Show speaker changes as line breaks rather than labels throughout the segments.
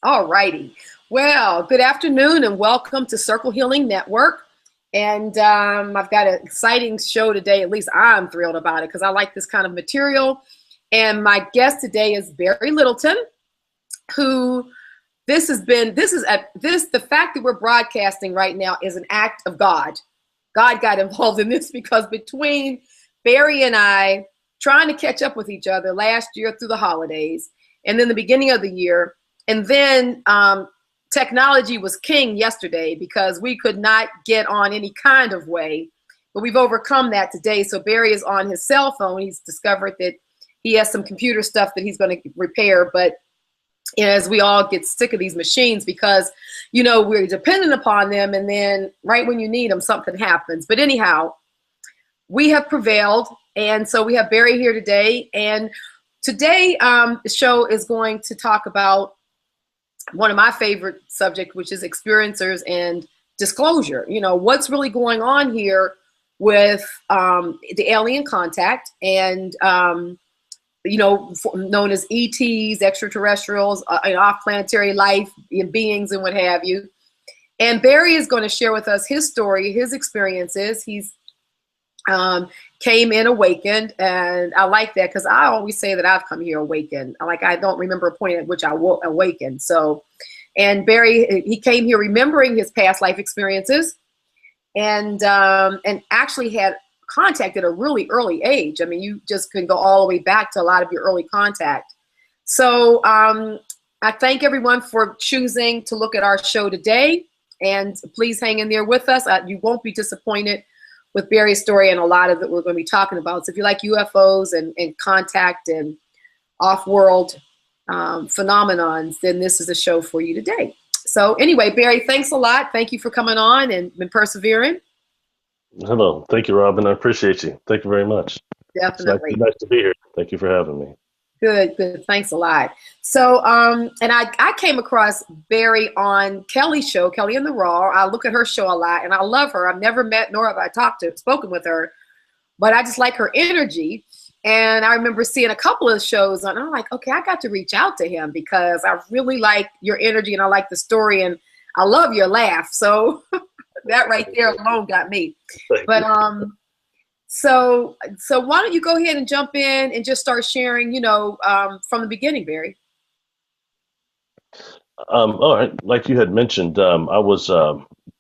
All righty. Well, good afternoon and welcome to Circle Healing Network. And I've got an exciting show today. At least I'm thrilled about it because I like this kind of material. And my guest today is Barry Littleton, who the fact that we're broadcasting right now is an act of God. God got involved in this because between Barry and I trying to catch up with each other last year through the holidays and then the beginning of the year, and then technology was king yesterday because we could not get on any kind of way, but we've overcome that today. So Barry is on his cell phone. He's discovered that he has some computer stuff that he's going to repair, but as we all get sick of these machines because, we're dependent upon them. And then right when you need them, something happens. But anyhow, we have prevailed. And so we have Barry here today. And today the show is going to talk about one of my favorite subjects, which is experiencers and disclosure. What's really going on here with the alien contact and, known as ETs, extraterrestrials, off-planetary life beings and what have you. And Barry is going to share with us his story, his experiences. He's came in awakened, and I like that because I always say that I've come here awakened. I don't remember a point at which I awakened. So, and Barry, he came here remembering his past life experiences, and actually had contact at a really early age. I mean, you just can go all the way back to a lot of your early contact. So I thank everyone for choosing to look at our show today, and please hang in there with us. You won't be disappointed with Barry's story and a lot of it we're going to be talking about. So if you like UFOs and contact and off-world phenomenons, then this is the show for you today. So anyway, Barry, thanks a lot. Thank you for coming on and been persevering.
Hello. Thank you, Robin. I appreciate you. Thank you very much.
Definitely.
It's nice to be here. Thank you for having me.
Good. Thanks a lot. So, and I came across Barry on Kelly's show, Kelly and the Raw. I look at her show a lot and I love her. I've never met nor have I spoken with her, but I just like her energy. And I remember seeing a couple of shows and I'm like, okay, I got to reach out to him because I really like your energy and I like the story and I love your laugh. So that right there alone got me. But so why don't you go ahead and jump in and just start sharing, from the beginning, Barry.
All right. Like you had mentioned, I was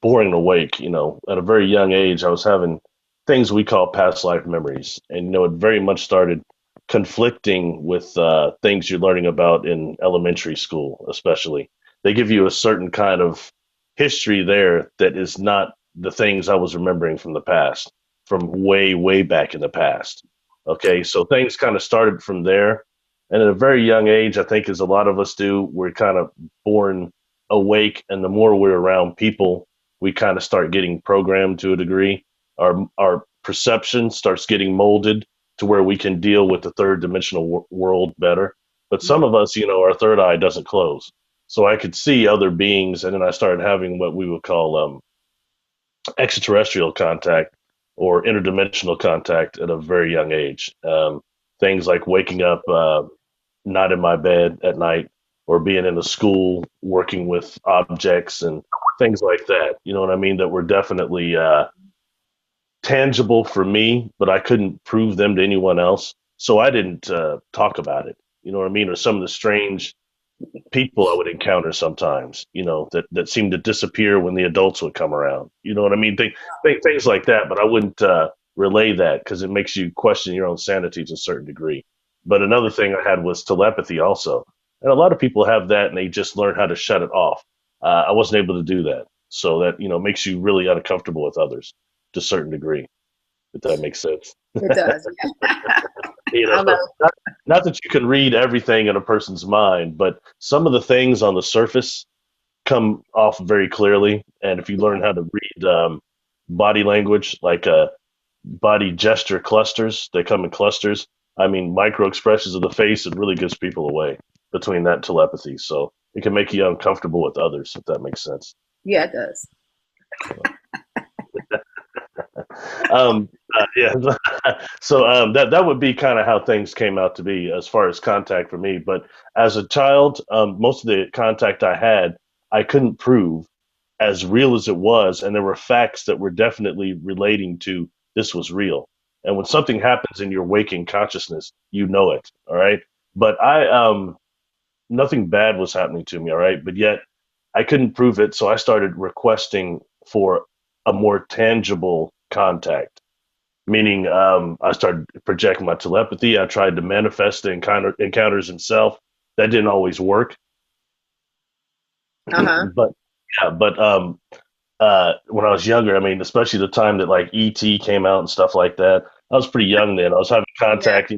born awake, at a very young age. I was having things we call past life memories. And, it very much started conflicting with things you're learning about in elementary school, especially. They give you a certain kind of history there that is not the things I was remembering from the past, from way, way back in the past. Okay, so things kind of started from there. And at a very young age, I think as a lot of us do, we're kind of born awake. And the more we're around people, we kind of start getting programmed to a degree. Our perception starts getting molded to where we can deal with the third dimensional world better. But some of us, our third eye doesn't close. So I could see other beings, and then I started having what we would call extraterrestrial contact or interdimensional contact at a very young age. Things like waking up not in my bed at night or being in a school working with objects and things like that. You know what I mean? That were definitely tangible for me, but I couldn't prove them to anyone else. So I didn't talk about it. You know what I mean? Or some of the strange people I would encounter sometimes, that seemed to disappear when the adults would come around. You know what I mean? Things like that, but I wouldn't relay that because it makes you question your own sanity to a certain degree. But another thing I had was telepathy also. And a lot of people have that and they just learn how to shut it off. I wasn't able to do that. So that, makes you really uncomfortable with others to a certain degree, if that makes sense.
It does.
Not that you can read everything in a person's mind, but some of the things on the surface come off very clearly. And if you learn how to read body language, like body gesture clusters, they come in clusters. I mean, micro expressions of the face, it really gives people away between that and telepathy. So it can make you uncomfortable with others, if that makes sense.
Yeah, it does.
Yeah. So that would be kind of how things came out to be as far as contact for me. But as a child, most of the contact I had, I couldn't prove as real as it was, and there were facts that were definitely relating to this was real. And when something happens in your waking consciousness, you know it. All right. But nothing bad was happening to me. All right. But yet I couldn't prove it, so I started requesting for a more tangible contact. Meaning, I started projecting my telepathy. I tried to manifest the encounters itself. That didn't always work,
Uh-huh.
but yeah. But when I was younger, I mean, especially the time that like ET came out and stuff like that, I was pretty young then. I was having
Yeah.
contact,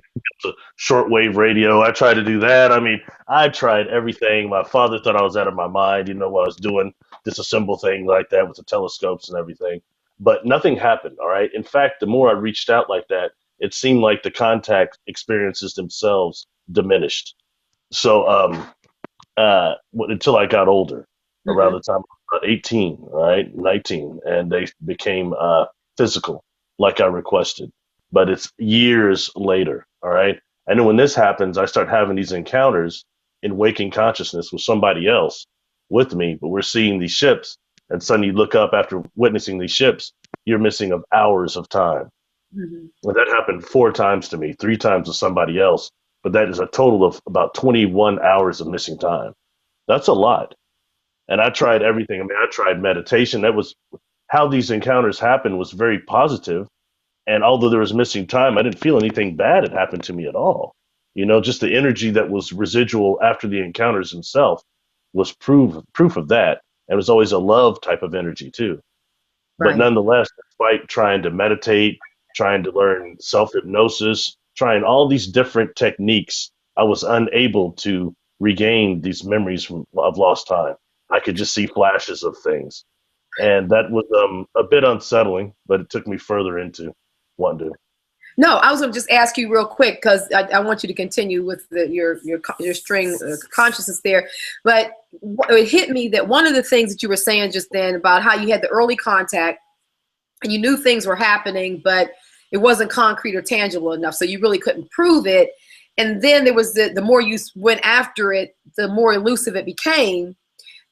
shortwave radio. I tried to do that. I mean, I tried everything. My father thought I was out of my mind, what I was doing, disassemble thing like that with the telescopes and everything. But nothing happened. All right. In fact, the more I reached out like that, it seemed like the contact experiences themselves diminished. So, until I got older, around
Mm-hmm.
the time I was about 18, right, 19, and they became physical, like I requested. But it's years later, all right. And then when this happens, I start having these encounters in waking consciousness with somebody else with me, but we're seeing these ships, and suddenly you look up after witnessing these ships, you're missing of hours of time.
Mm-hmm.
And that happened 4 times to me, 3 times to somebody else, but that is a total of about 21 hours of missing time. That's a lot. And I tried everything. I mean, I tried meditation. That was how these encounters happened was very positive. And although there was missing time, I didn't feel anything bad had happened to me at all. Just the energy that was residual after the encounters themselves was proof of that. And it was always a love type of energy too. But
Right.
nonetheless, despite trying to meditate, trying to learn self hypnosis, trying all these different techniques, I was unable to regain these memories of lost time. I could just see flashes of things. And that was a bit unsettling, but it took me further into wanting to.
No, I was going to just ask you real quick because I want you to continue with your string consciousness there. But it hit me that one of the things that you were saying just then about how you had the early contact and you knew things were happening, but it wasn't concrete or tangible enough, so you really couldn't prove it. And then there was the more you went after it, the more elusive it became.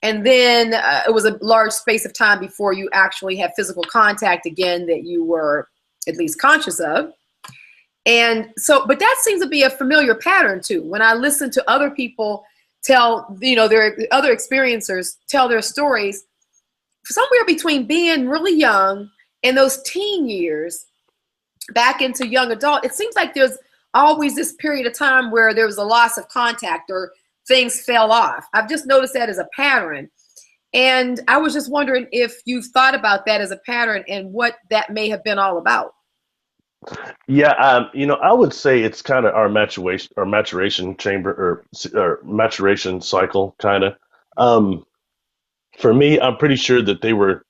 And then it was a large space of time before you actually had physical contact again that you were at least conscious of. And so, but that seems to be a familiar pattern too. When I listen to other people tell, their other experiencers tell their stories, somewhere between being really young and those teen years back into young adult, it seems like there's always this period of time where there was a loss of contact or things fell off. I've just noticed that as a pattern. And I was just wondering if you've thought about that as a pattern and what that may have been all about.
Yeah, I would say it's kind of our maturation chamber or maturation cycle, kind of. Um, for me, I'm pretty sure that they were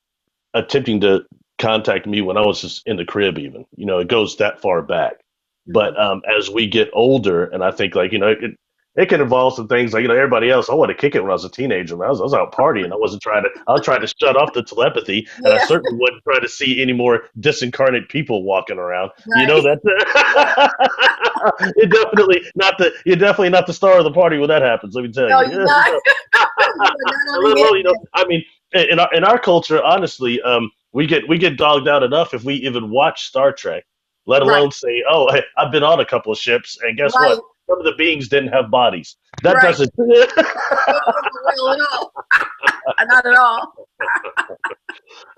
attempting to contact me when I was just in the crib, even. It goes that far back.
Mm-hmm.
But as we get older, and I think like, it can involve some things like, everybody else. I wanted to kick it when I was a teenager. Man. I was out partying. I was trying to shut off the telepathy, and I
Yeah,
certainly wasn't trying to see any more disincarnate people walking around.
right.
That
Yeah.
you're definitely not the star of the party when that happens. Let me tell
No,
you.
you're not. You're not on
Let
the
alone,
internet.
I mean, in our culture, honestly, we get dogged out enough if we even watch Star Trek, let
Right,
alone say, "Oh, hey, I've been on a couple of ships, and guess
right,
what? Some of the beings didn't have bodies." That
right.
doesn't.
It isn't real at all. Not at all. It is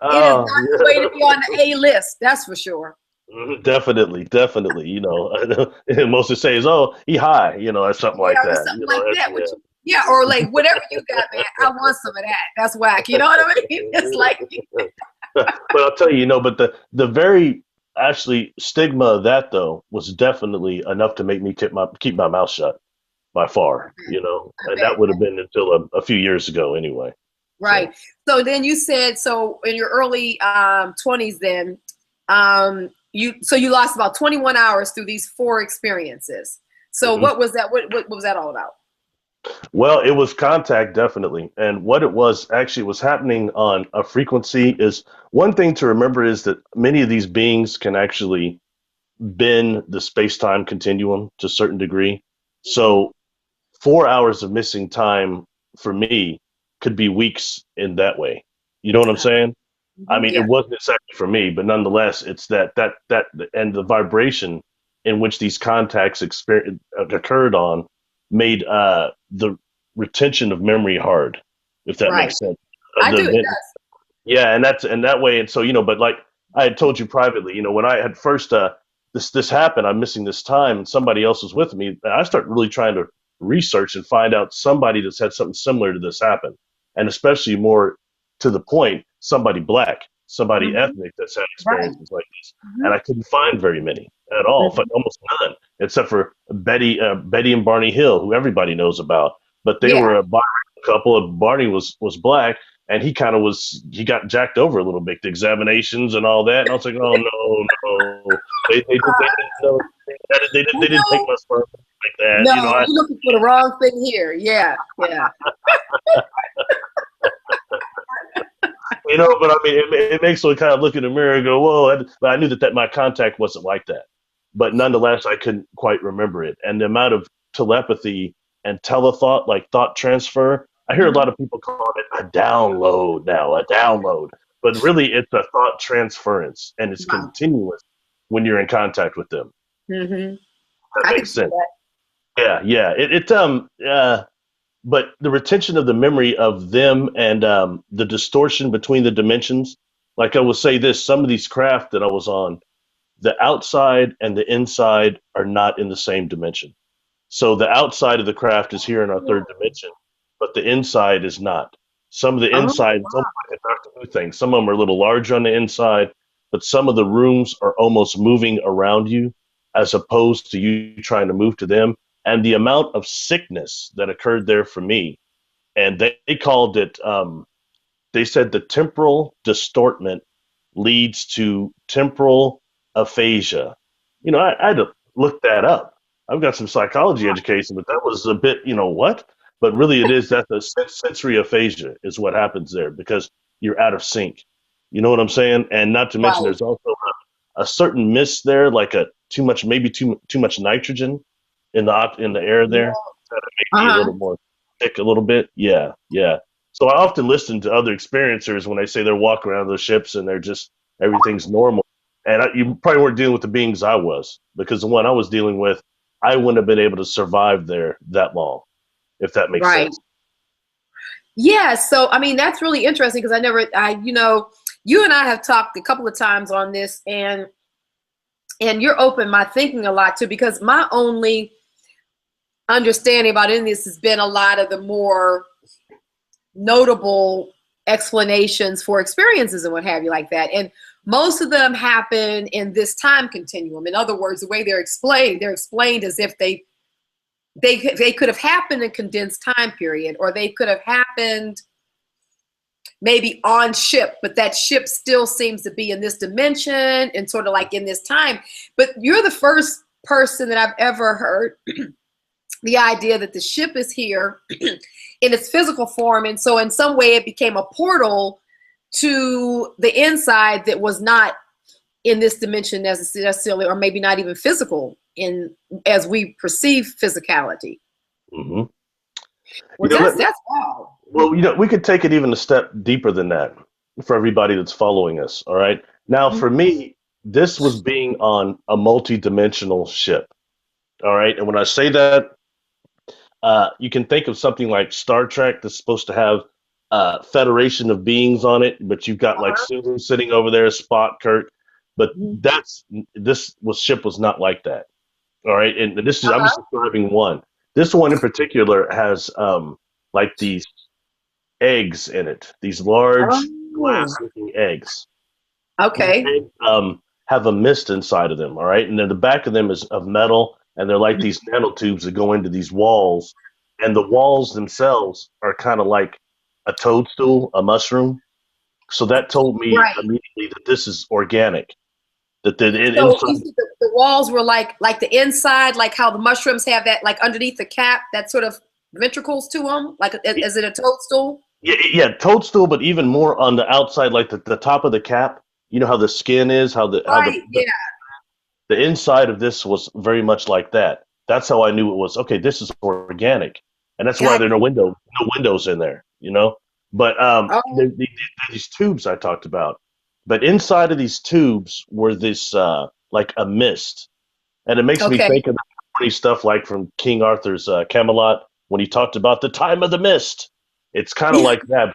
Oh,
not the way to be on the A list. That's for sure.
yeah. Definitely, definitely. And most would say is, "Oh, he high," or something
Yeah,
like
or
that.
something like that.
Yeah.
Yeah, or like whatever you got, man. I want some of that. That's whack. You know what I mean? It's like,
But I'll tell you, but the very actually stigma of that though was definitely enough to make me keep my mouth shut by far,
I
and that
bet.
would have been until a few years ago anyway. So
Right. So then you said, so in your early 20s, then you lost about 21 hours through these 4 experiences. So
mhm.
what was that? What was that all about?
Well, it was contact, definitely. And what it was actually was happening on a frequency is one thing to remember is that many of these beings can actually bend the space-time continuum to a certain degree. So 4 hours of missing time for me could be weeks in that way. You know what I'm saying? I mean, it
Yeah.
wasn't exactly for me, but nonetheless, it's that and the vibration in which these contacts occurred on made the retention of memory hard, if that
Right.
makes sense.
I
The
do. It
event,
does.
yeah, and that's and that way, and so but like I had told you privately, when I had first this happened, I'm missing this time, and somebody else was with me, and I started really trying to research and find out somebody that's had something similar to this happen, and especially more to the point, somebody black, somebody
Hmm.
ethnic that's had
Right.
experiences like this, and
Hmm.
I couldn't find very many at all,
Hmm.
almost none, except for Betty and Barney Hill, who everybody knows about, but they
Yeah.
were a couple. Of Barney was black, and he got jacked over a little bit, the examinations and all that. And I was like, oh no, no, they didn't know they didn't take
No,
my sperm like that.
no, you're looking for the wrong thing here. Yeah. Yeah.
But I mean, it makes me kind of look in the mirror and go, whoa. But I knew that my contact wasn't like that. But nonetheless, I couldn't quite remember it. And the amount of telepathy and telethought, like thought transfer, I hear a
Hmm.
lot of people call it a download now, a download. But really, it's a thought transference, and it's
Wow.
continuous when you're in contact with them.
Hmm.
That
I can
makes
see
sense.
that.
Yeah, yeah. But the retention of the memory of them and the distortion between the dimensions. Like I will say this, some of these craft that I was on, the outside and the inside are not in the same dimension. So the outside of the craft is here in our third dimension, but the inside is not. Some of the
Oh,
inside, it's almost like a Doctor Who thing. Some of them are a little larger on the inside, but some of the rooms are almost moving around you as opposed to you trying to move to them. And the amount of sickness that occurred there for me, and they called it, they said the temporal distortment leads to temporal aphasia. I had to look that up. I've got some psychology education, but that was a bit, what? But really, it is that the sensory aphasia is what happens there because you're out of sync. You know what I'm saying? And not to mention,
right.
there's also a certain mist there, like a too much, maybe too much nitrogen in the air
Yeah.
there. That make me a
Uh-huh.
little more sick a little bit. Yeah, yeah. So I often listen to other experiencers when they say they're walking around those ships and they're just everything's normal. And you probably weren't dealing with the beings I was because the one I was dealing with, I wouldn't have been able to survive there that long, if that makes
Right.
sense.
Yeah. So, I mean, that's really interesting because you and I have talked a couple of times on this, and you're open my thinking a lot too, because my only understanding about any of this has been a lot of the more notable explanations for experiences and what have you like that. And most of them happen in this time continuum. In other words, the way they're explained as if they could have happened in a condensed time period, or they could have happened maybe on ship, but that ship still seems to be in this dimension and sort of like in this time. But you're the first person that I've ever heard the idea that the ship is here in its physical form, and so in some way it became a portal to the inside that was not in this dimension necessarily, or maybe not even physical in as we perceive physicality.
hmm
Well, that's wow.
Well, we could take it even a step deeper than that for everybody that's following us. All right. Now, for me, this was being on a multi-dimensional ship. All right. And when I say that, you can think of something like Star Trek that's supposed to have a federation of beings on it, but you've got like Sulu sitting over there, Spock, Kirk. But ship was not like that. All right. And I'm just describing one. This one in particular has like these eggs in it, these large
Oh,
glass-looking eggs. These
okay.
eggs have a mist inside of them, all right? And then the back of them is of metal, and they're like these nanotubes that go into these walls. And the walls themselves are kind of like a toadstool, a mushroom. So that told me
Right.
immediately that this is organic. That the
So you
inside,
see the walls were like the inside, like how the mushrooms have that, like underneath the cap, that sort of. ventricles to them? Like, is it a toadstool?
Yeah, yeah, toadstool, but even more on the outside, like the top of the cap. You know how the skin is, how
Right. Yeah.
the inside of this was very much like that. That's how I knew it was okay. This is organic, and that's why
Got
there are no windows in there. You know, but
Oh.
these tubes I talked about, but inside of these tubes were this like a mist, and it makes me
Okay.
think of the funny stuff like from King Arthur's Camelot when he talked about the time of the mist. It's kind of
Yeah.
like that.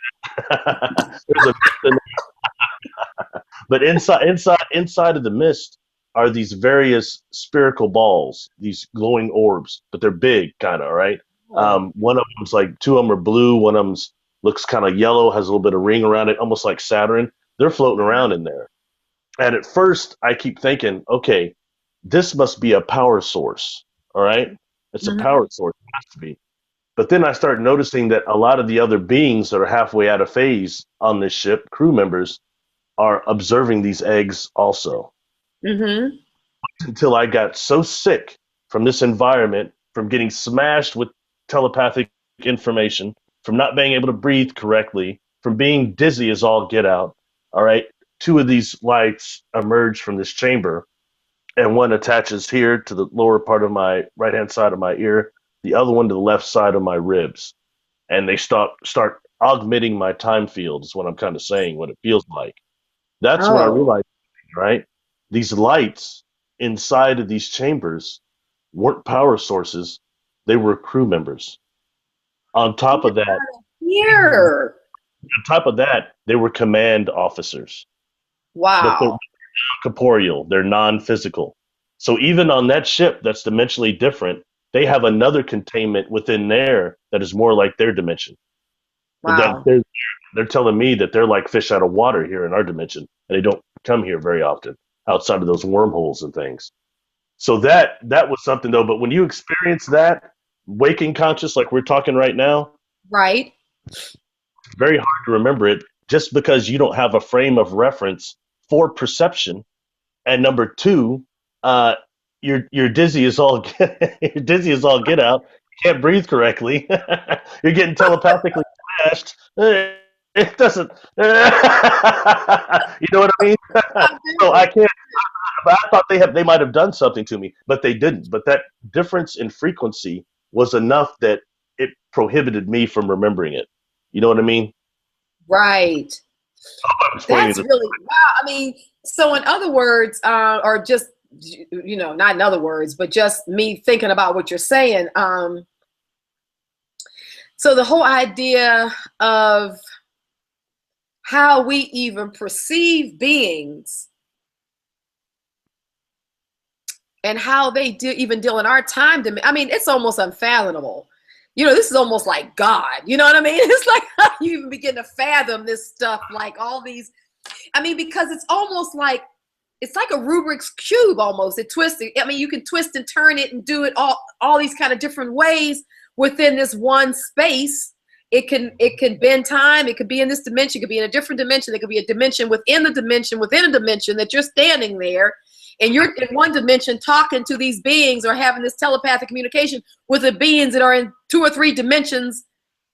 There's a mist in but inside of the mist are these various spherical balls, these glowing orbs, but they're big, kind of, right?
Oh.
One of them's like two of them are blue, one of them's looks kind of yellow, has a little bit of ring around it, almost like Saturn. They're floating around in there. And at first, I keep thinking, okay, this must be a power source. All right, it's a
Hmm.
power source. It has to be. But then I start noticing that a lot of the other beings that are halfway out of phase on this ship, crew members, are observing these eggs also.
Hmm.
Until I got so sick from this environment, from getting smashed with telepathic information, from not being able to breathe correctly, from being dizzy as all get out. All right. Two of these lights emerge from this chamber, and one attaches here to the lower part of my right hand side of my ear, the other one to the left side of my ribs. And they start augmenting my time field, is what I'm kind of saying, what it feels like. That's when I
Oh.
realized, right? These lights inside of these chambers weren't power sources, they were crew members. On top of that,
Here.
they were command officers, but they're
Wow.
corporeal, they're non-physical. So even on that ship that's dimensionally different, they have another containment within there that is more like their dimension. But that
Wow.
they're telling me that they're like fish out of water here in our dimension, and they don't come here very often outside of those wormholes and things. So that was something though. But when you experience that waking conscious, like we're talking right now,
Right.
it's very hard to remember it just because you don't have a frame of reference for perception. And number two, uh, you're dizzy as all you're dizzy as all get out. You can't breathe correctly. You're getting telepathically flashed. It doesn't. You know what I mean?
I
So I
do.
can't. But I thought they might have done something to me, but they didn't. But that difference in frequency was enough that it prohibited me from remembering it. You know what I mean?
Right.
I'm explaining
That's
this.
really wow. I mean, so in other words, or just not in other words, but just me thinking about what you're saying. So the whole idea of how we even perceive beings and how they do even deal in our time. I mean, it's almost unfathomable. This is almost like God. You know what I mean? It's like how you even begin to fathom this stuff, like all these. I mean, because it's like a Rubik's cube almost. It twists it. I mean, you can twist and turn it and do it all these kind of different ways within this one space. It can bend time. It could be in this dimension. It could be in a different dimension. It could be a dimension within the dimension within a dimension that you're standing there, and you're in one dimension talking to these beings or having this telepathic communication with the beings that are in 2 or 3 dimensions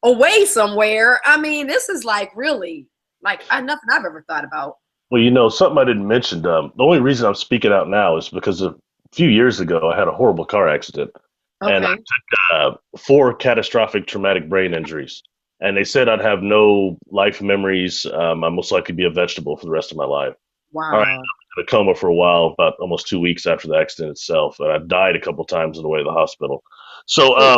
away somewhere. I mean, this is like really like nothing I've ever thought about.
Well, something I didn't mention. The only reason I'm speaking out now is because a few years ago I had a horrible car accident, and I
Okay.
took 4 catastrophic traumatic brain injuries. And they said I'd have no life memories. I'd most likely be a vegetable for the rest of my life. All right,
Wow.
in a coma for a while, about almost 2 weeks after the accident itself. And I died a couple times on the way to the hospital. So
Mm,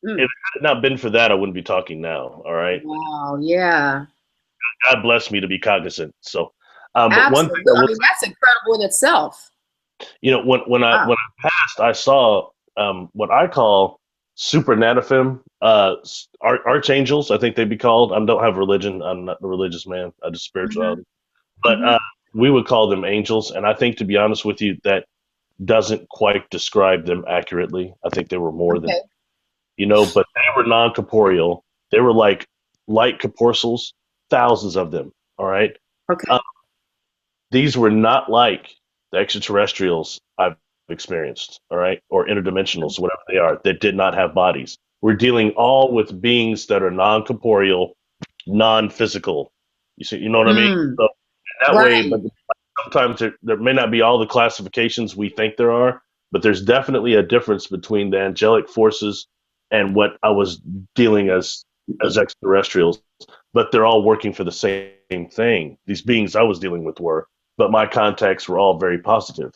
if
mm.
it had not been for that, I wouldn't be talking now. All right.
Wow. Yeah.
God bless me to be cognizant. So, but one thing
Absolutely.
I
I
will
mean, that's incredible in itself.
when
Wow.
I passed, I saw what I call supernatifim archangels. I think they'd be called. I don't have religion. I'm not a religious man. I just
Hmm.
spirituality. But
Hmm.
we would call them angels, and I think, to be honest with you, that doesn't quite describe them accurately. I think they were more than
Okay.
but they were non-corporeal. They were like light corpuscles, thousands of them. All right.
Okay.
Uh, these were not like the extraterrestrials I've experienced, all right, or interdimensionals, whatever they are, that did not have bodies. We're dealing all with beings that are non-corporeal, non-physical. You see, you know what I mean?
Mm,
So that way,
right.
but sometimes there may not be all the classifications we think there are, but there's definitely a difference between the angelic forces and what I was dealing as extraterrestrials. But they're all working for the same thing. These beings I was dealing with were, but my contacts were all very positive.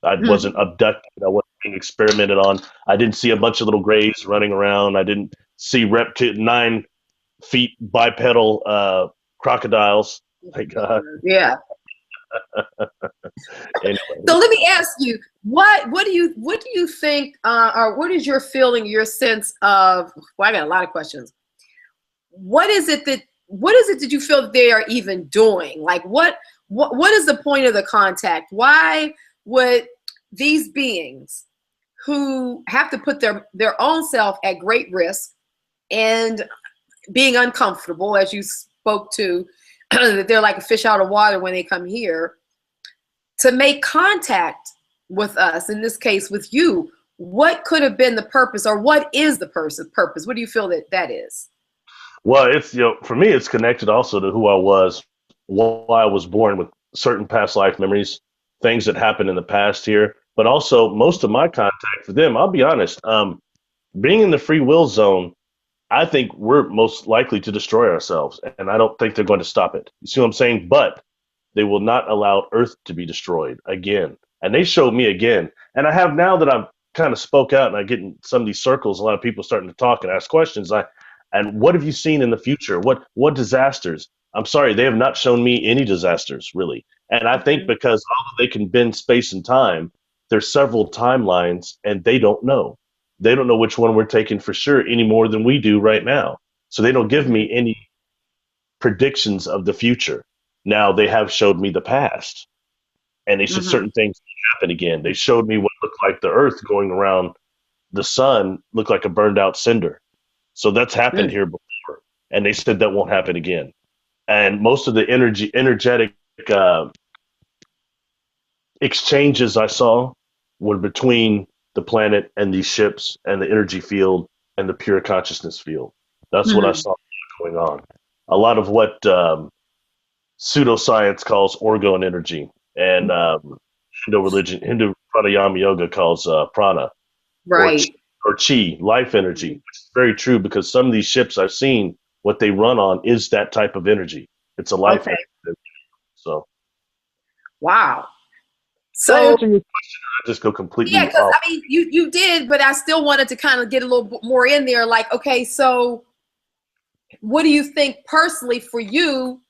I wasn't
Mhm.
abducted. I wasn't being experimented on. I didn't see a bunch of little grays running around. I didn't see 9 feet bipedal crocodiles. My God.
Yeah.
Anyway,
So let me ask you, what do you think, or what is your feeling, your sense of? Well, I got a lot of questions. What is it that you feel that they are even doing? Like what is the point of the contact? Why would these beings who have to put their own self at great risk and being uncomfortable, as you spoke to, that they're like a fish out of water when they come here, to make contact with us, in this case with you, what could have been the purpose, or what is the purpose? What do you feel that is?
well, it's for me, it's connected also to who I was, why I was born with certain past life memories, things that happened in the past here, but also most of my contact for them. I'll be honest, being in the free will zone, I think we're most likely to destroy ourselves, and I don't think they're going to stop it. You see what I'm saying? But they will not allow Earth to be destroyed again. And they showed me again. And I have, now that I've kind of spoke out and I get in some of these circles, a lot of people starting to talk and ask questions. And what have you seen in the future? What disasters? I'm sorry, they have not shown me any disasters really. And I think
Mhm.
because although they can bend space and time, there's several timelines and they don't know. They don't know which one we're taking for sure any more than we do right now. So they don't give
Mhm.
me any predictions of the future. Now they have showed me the past, and they said
Mhm.
certain things happen again. They showed me what looked like the Earth going around the sun looked like a burned out cinder. So that's happened
Mm.
here before, and they said that won't happen again. And most of the energetic uh, exchanges I saw were between the planet and these ships and the energy field and the pure consciousness field. That's what I
Mhm.
saw going on. A lot of what pseudoscience calls orgone energy, and Hindu pranayama yoga calls prana or chi,
Right.
or chi, life energy.
Mhm.
Which is very true because some of these ships I've seen, what they run on is that type of energy. It's a life
Okay.
energy. So
Wow.
did I
So
answer your question? Or did I just go
yeah,
completely
because
off?
I mean, you did, but I still wanted to kind of get a little bit more in there. Like, okay, so what do you think personally for you?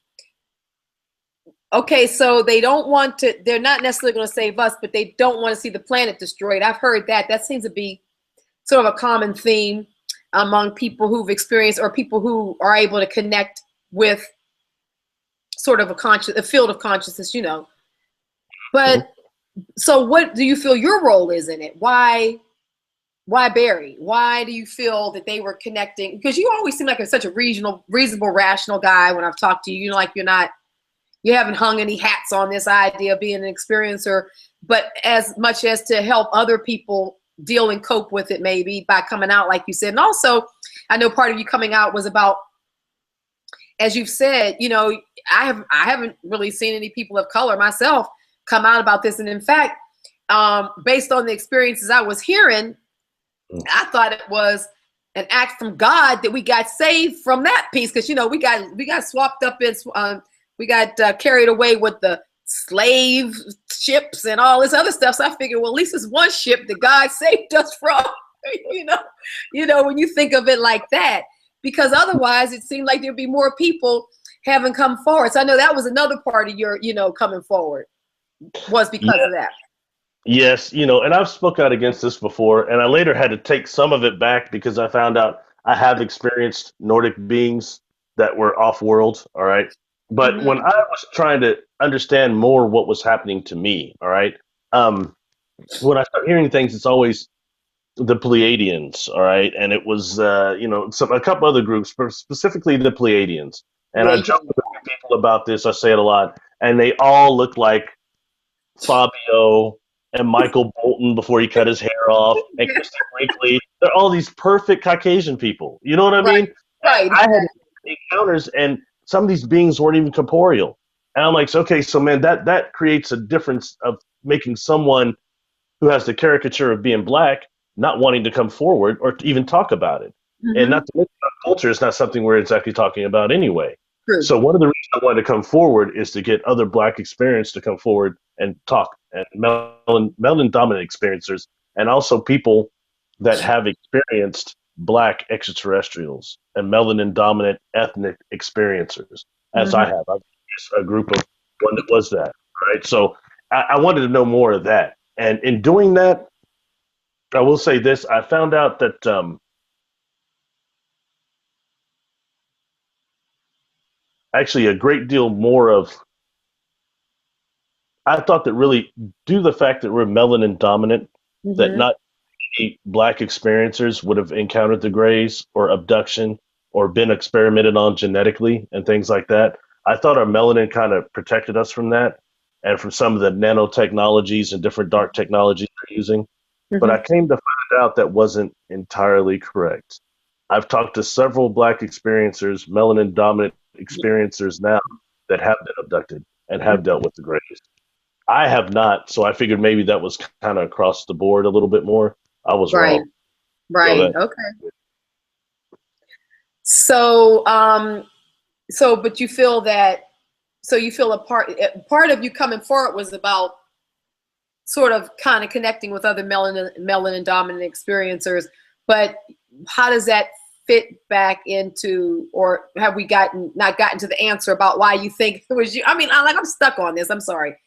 Okay, so they don't want to. They're not necessarily going to save us, but they don't want to see the planet destroyed. I've heard that. That seems to be sort of a common theme among people who've experienced, or people who are able to connect with sort of a field of consciousness.
Mhm.
But so, what do you feel your role is in it? Why Barry? Why do you feel that they were connecting? Because you always seem like such a reasonable, rational guy when I've talked to you. Like you haven't hung any hats on this idea of being an experiencer, but as much as to help other people deal and cope with it, maybe by coming out, like you said. And also, I know part of you coming out was about, as you've said, I haven't really seen any people of color myself come out about this. And in fact, based on the experiences I was hearing, I thought it was an act from God that we got saved from that piece, because we got swapped up in, we got carried away with the slave ships and all this other stuff. So I figured, well, at least it's one ship that God saved us from. you know, when you think of it like that, because otherwise it seemed like there'd be more people haven't come forward. So I know that was another part of your, coming forward, was because
Yeah,
of that.
yes, and I've spoke out against this before, and I later had to take some of it back because I found out I have experienced Nordic beings that were off-world, all right? But when
Hmm.
I was trying to understand more what was happening to me, all right, um, when I start hearing things, it's always the Pleiadians, all right, and it was a couple other groups, but specifically the Pleiadians. And
Yeah,
I
you
joke
told me
with people about this. I say it a lot, and they all look like Fabio and Michael Bolton before he cut his hair off, and
Yeah.
Christy Brinkley. They're all these perfect Caucasian people. You know what I
Right.
mean?
Right.
I had encounters, and some of these beings weren't even corporeal. And I'm like, so, okay, so man, that creates a difference of making someone who has the caricature of being black not wanting to come forward or to even talk about it. And
Hmm.
not to mention our culture is not something we're exactly talking about anyway.
True.
So one of the reasons I wanted to come forward is to get other black experience to come forward and talk, and melanin dominant experiencers, and also people that have experienced black extraterrestrials and melanin dominant ethnic experiencers, as I
Hmm.
have. I've a group of one that was that. Right. So I wanted to know more of that. And in doing that, I will say this: I found out that actually a great deal more of. I thought that really, due to the fact that we're melanin dominant, that
Hmm.
not many black experiencers would have encountered the grays or abduction or been experimented on genetically and things like that. I thought our melanin kind of protected us from that and from some of the nanotechnologies and different dark technologies they're using. But I
Hmm.
came to find out that wasn't entirely correct. I've talked to several black experiencers, melanin dominant experiencers now that have been abducted and have dealt with the greys. I have not, so I figured maybe that was kind of across the board a little bit more. I was
Right.
wrong. So
Right.
that
Okay. So, but you feel that, so you feel a part of you coming forward was about sort of kind of connecting with other melanin dominant experiencers, but how does that fit back into, or have we not gotten to the answer about why you think it was you? I mean, I'm stuck on this. I'm sorry.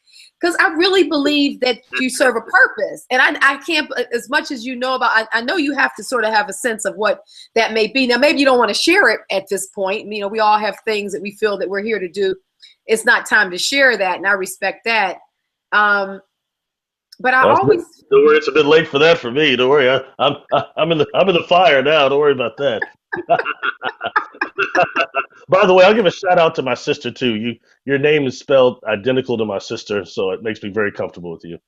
Because I really believe that you serve a purpose. And I can't, as much as you know about, I know you have to sort of have a sense of what that may be. Now, maybe you don't want to share it at this point. You know, we all have things that we feel that we're here to do. It's not time to share that, and I respect that. Um, but I
well,
always,
don't worry, it's a bit late for that for me. Don't worry, I'm in the fire now. Don't worry about that. By the way, I'll give a shout out to my sister too. Your name is spelled identical to my sister, so it makes me very comfortable with you.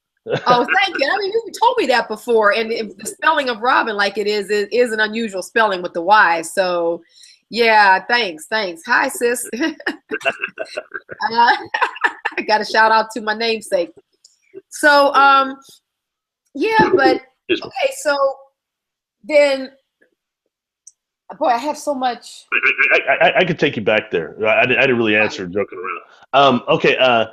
oh, thank you. I mean, you told me that before. And the spelling of Robin, like it is an unusual spelling with the Y. So, yeah, thanks. Thanks. Hi, sis. I got a shout out to my namesake. So, yeah, but okay. So then, boy, I have so much.
I could take you back there. I didn't really answer joking around. Okay.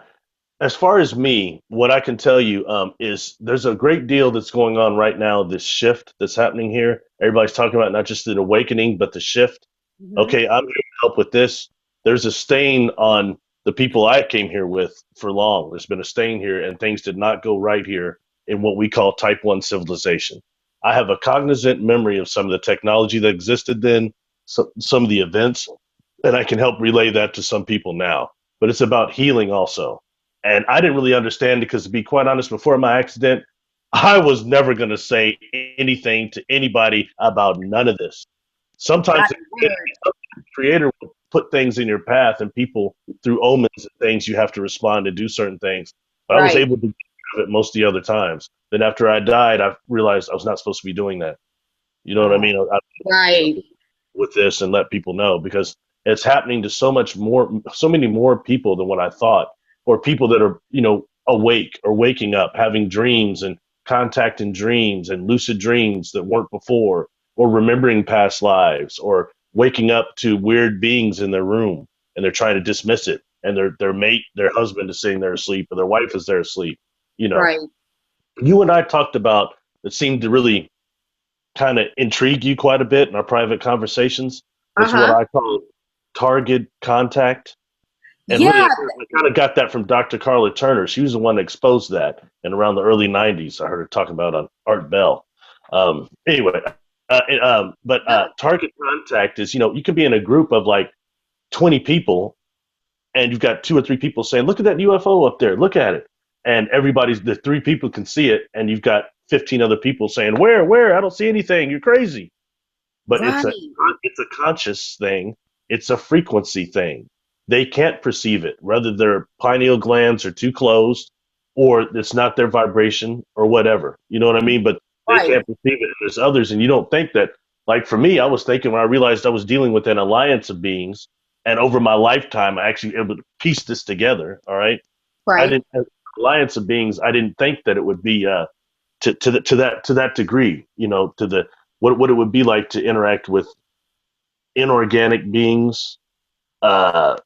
As far as me, what I can tell you is there's a great deal that's going on right now. This shift that's happening here. Everybody's talking about not just an awakening, but the shift.
Mhm.
Okay, I'm here to help with this. There's a stain on the people I came here with for long. There's been a stain here, and things did not go right here in what we call Type 1 civilization. I have a cognizant memory of some of the technology that existed then, some of the events, and I can help relay that to some people now. But it's about healing also. And I didn't really understand it because, to be quite honest, before my accident, I was never going to say anything to anybody about none of this. Sometimes
Got
the
the word.
creator will put things in your path, and people, through omens and things, you have to respond and do certain things. But I was
Right.
able to do it most of the other times. Then after I died, I realized I was not supposed to be doing that. You know what I
Oh,
mean?
right.
With this and let people know because it's happening to so many more people than what I thought, or people that are, awake or waking up, having dreams and contact in dreams and lucid dreams that weren't before, or remembering past lives, or waking up to weird beings in their room and they're trying to dismiss it. And their mate, their husband is sitting there asleep, or their wife is there asleep. You know,
Right.
you and I talked about that seemed to really kind of intrigue you quite a bit in our private conversations. It's what
Uh-huh.
I call target contact. And really,
Yeah.
I kind of got that from Dr. Carla Turner. She was the one that exposed that in around the early 90s. I heard her talking about on Art Bell. Anyway, target contact is, you can be in a group of like 20 people and you've got two or three people saying, look at that UFO up there, look at it. And the three people can see it. And you've got 15 other people saying, where? I don't see anything. You're crazy. But
Right.
it's a conscious thing. It's a frequency thing. They can't perceive it. Whether their pineal glands are too closed, or it's not their vibration or whatever. You know what I mean? But they
Right.
can't perceive it. There's others, and you don't think that. Like for me, I was thinking when I realized I was dealing with an alliance of beings, and over my lifetime, I actually able to piece this together. All right, I
Right.
didn't alliance of beings. I didn't think that it would be to that degree. You know, to the what it would be like to interact with inorganic beings, uh,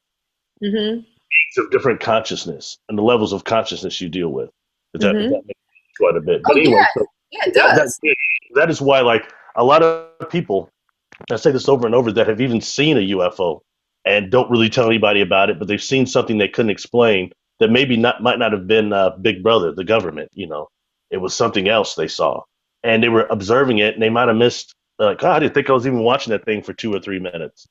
Mm-hmm.
beings of different consciousness, and the levels of consciousness you deal with. If
Mm-hmm.
that makes sense quite a bit. But
Oh
anyway,
yeah.
so
Yeah, it
that
does.
that is why like a lot of people, I say this over and over, that have even seen a UFO and don't really tell anybody about it, but they've seen something they couldn't explain that maybe not might not have been Big Brother, the government. You know, it was something else they saw, and they were observing it, and they might have missed. Like, oh, I didn't think I was even watching that thing for 2 or 3 minutes.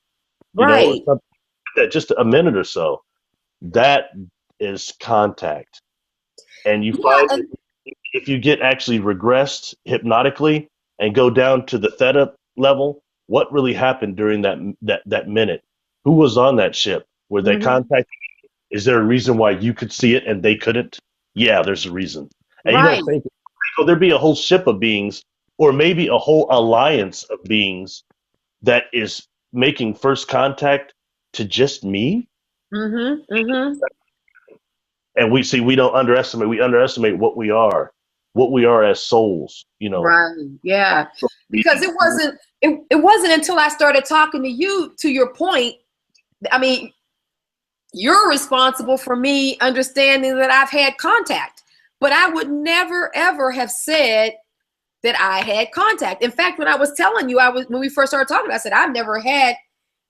You know, or
Right.
something like that, just a minute or so. That is contact, and you
Yeah.
find that if you get actually regressed hypnotically and go down to the theta level, what really happened during that minute? Who was on that ship? Were they
Mm-hmm.
contacted? Is there a reason why you could see it and they couldn't? Yeah, there's a reason. And you
Right.
don't think, so there'd be a whole ship of beings, or maybe a whole alliance of beings that is making first contact to just me?
Mm-hmm. Mm-hmm.
And we don't underestimate, we underestimate what we are as souls, you know.
Right. Yeah.
So,
Because it wasn't until I started talking to you, to your point. I mean, you're responsible for me understanding that I've had contact, but I would never ever have said that I had contact. In fact, when I was telling you, when we first started talking, I said I've never had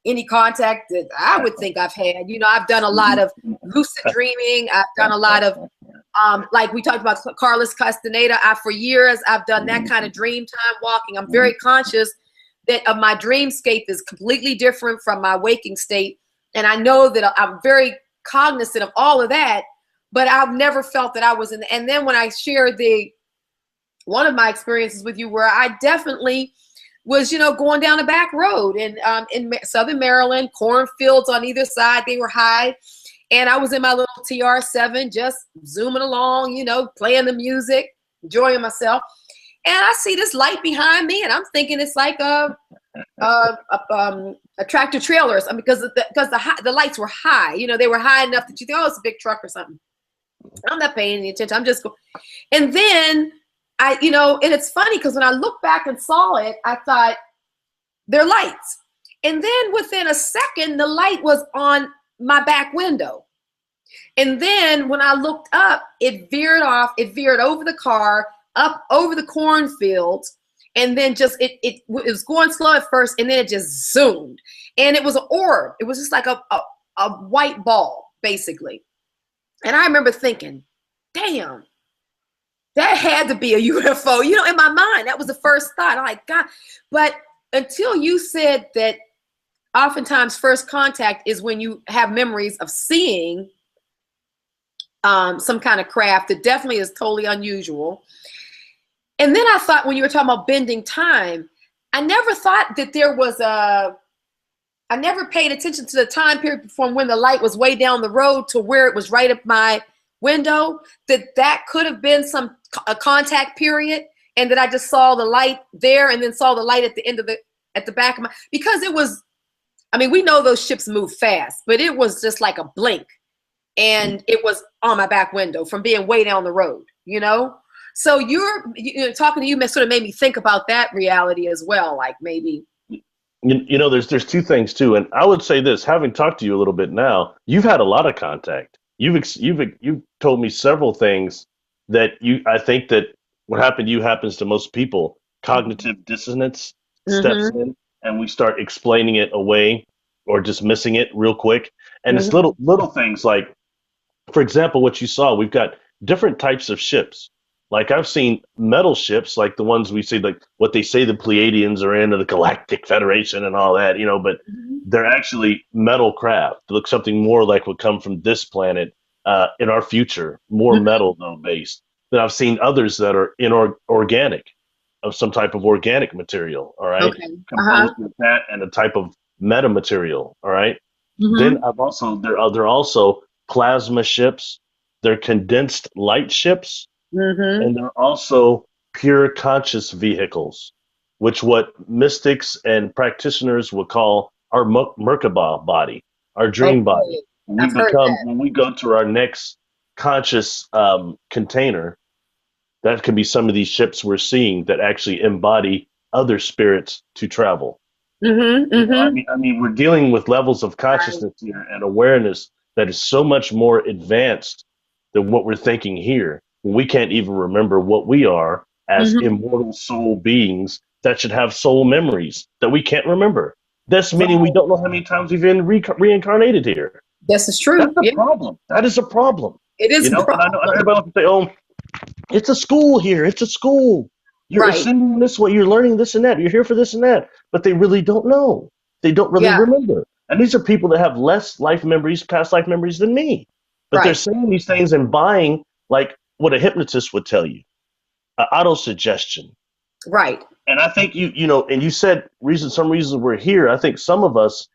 any contact that I would think I've had. You know, I've done a lot of lucid dreaming. I've done a lot of like we talked about Carlos Castaneda. For years I've done that kind of dream time walking. I'm very conscious that of my dreamscape is completely different from my waking state, and I know that I'm very cognizant of all of that. But I've never felt that I was in. And then when I shared one of my experiences with you, where I definitely was, going down a back road in Southern Maryland, cornfields on either side, they were high. And I was in my little TR7, just zooming along, playing the music, enjoying myself. And I see this light behind me, and I'm thinking it's like a tractor trailer or something, because the lights were high. They were high enough that you think, oh, it's a big truck or something. I'm not paying any attention. I'm just going. And then and it's funny because when I looked back and saw it, I thought, they're lights. And then within a second, the light was on my back window. And then when I looked up, it veered off. It veered over the car, up over the cornfields. And then just, it was going slow at first, and then it just zoomed. And it was an orb. It was just like a white ball, basically. And I remember thinking, damn, that had to be a UFO. In my mind, that was the first thought. I'm like, God. But until you said that oftentimes first contact is when you have memories of seeing some kind of craft that definitely is totally unusual. And then I thought, when you were talking about bending time, I never thought that there was I never paid attention to the time period from when the light was way down the road to where it was right up my window, that could have been a contact period, and that I just saw the light there and then saw the light at the end of at the back of my, because it was, I mean, we know those ships move fast, but it was just like a blink, and it was on my back window from being way down the road, So talking to you sort of made me think about that reality as well, like maybe.
There's two things too, and I would say this: having talked to you a little bit now, you've had a lot of contact. You've told me several things that I think that what happened to you happens to most people. Cognitive dissonance steps
Mm-hmm.
in, and we start explaining it away or dismissing it real quick. And it's
Mm-hmm.
little things like, for example, what you saw. We've got different types of ships. Like I've seen metal ships, like the ones we see, like what they say the Pleiadians are in, or the Galactic Federation and all that, but they're actually metal craft. They look something more like would come from this planet in our future, more metal though based. Then I've seen others that are inorganic, of some type of organic material, all right,
Okay.
composed with that and a type of metamaterial, all right. Then
Mm-hmm.
I've also there are also plasma ships, They're condensed light ships,
Mm-hmm.
and they're also pure conscious vehicles, which what mystics and practitioners would call our Merkaba body, our dream body.
Okay. I've heard that.
When we go to our next conscious container, that could be some of these ships we're seeing that actually embody other spirits to travel.
Mm-hmm.
You know,
Mm-hmm.
I mean, we're dealing with levels of
Right.
consciousness here and awareness that is so much more advanced than what we're thinking here. We can't even remember what we are as
Mm-hmm.
immortal soul beings that should have soul memories that we can't remember. That's meaning we
Right.
don't know how many times we've been reincarnated here.
This is
That's
true.
a
Yeah,
problem. That is a problem.
it is
You
a
know, and I know
problem.
everybody wants to say, "Oh, it's a school here. It's a school. You're
Right.
ascending this way. You're learning this and that. You're here for this and that." But they really don't know. They don't really
Yeah.
remember. And these are people that have less life memories, past life memories than me. But they're
Right.
saying these things and buying like what a hypnotist would tell you, auto suggestion.
Right.
And I think you know, and you said some reasons we're here. I think some of us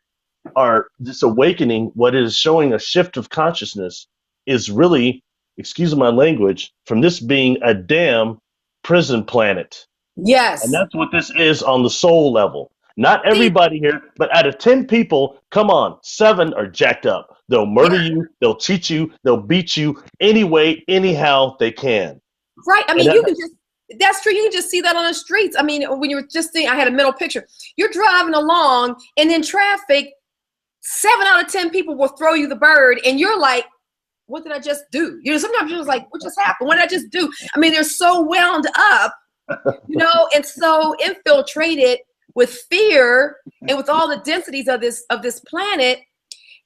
are this awakening, what is showing a shift of consciousness is really, excuse my language, from this being a damn prison planet. And
Yes.
that's what this is on the soul level. Not
See,
everybody here, but out of 10 people, come on, 7 are jacked up. They'll murder
yeah.
you, they'll cheat you, they'll beat you any way, anyhow they can.
Right. I
And
mean,
that,
you can just, that's true. You can just see that on the streets. I mean, when you were just saying, I had a mental picture. You're driving along and in traffic, 7 out of 10 people will throw you the bird. And you're like, what did I just do? You know, sometimes you're just like, what just happened? What did I just do? I mean, they're so wound up, and so infiltrated with fear and with all the densities of this planet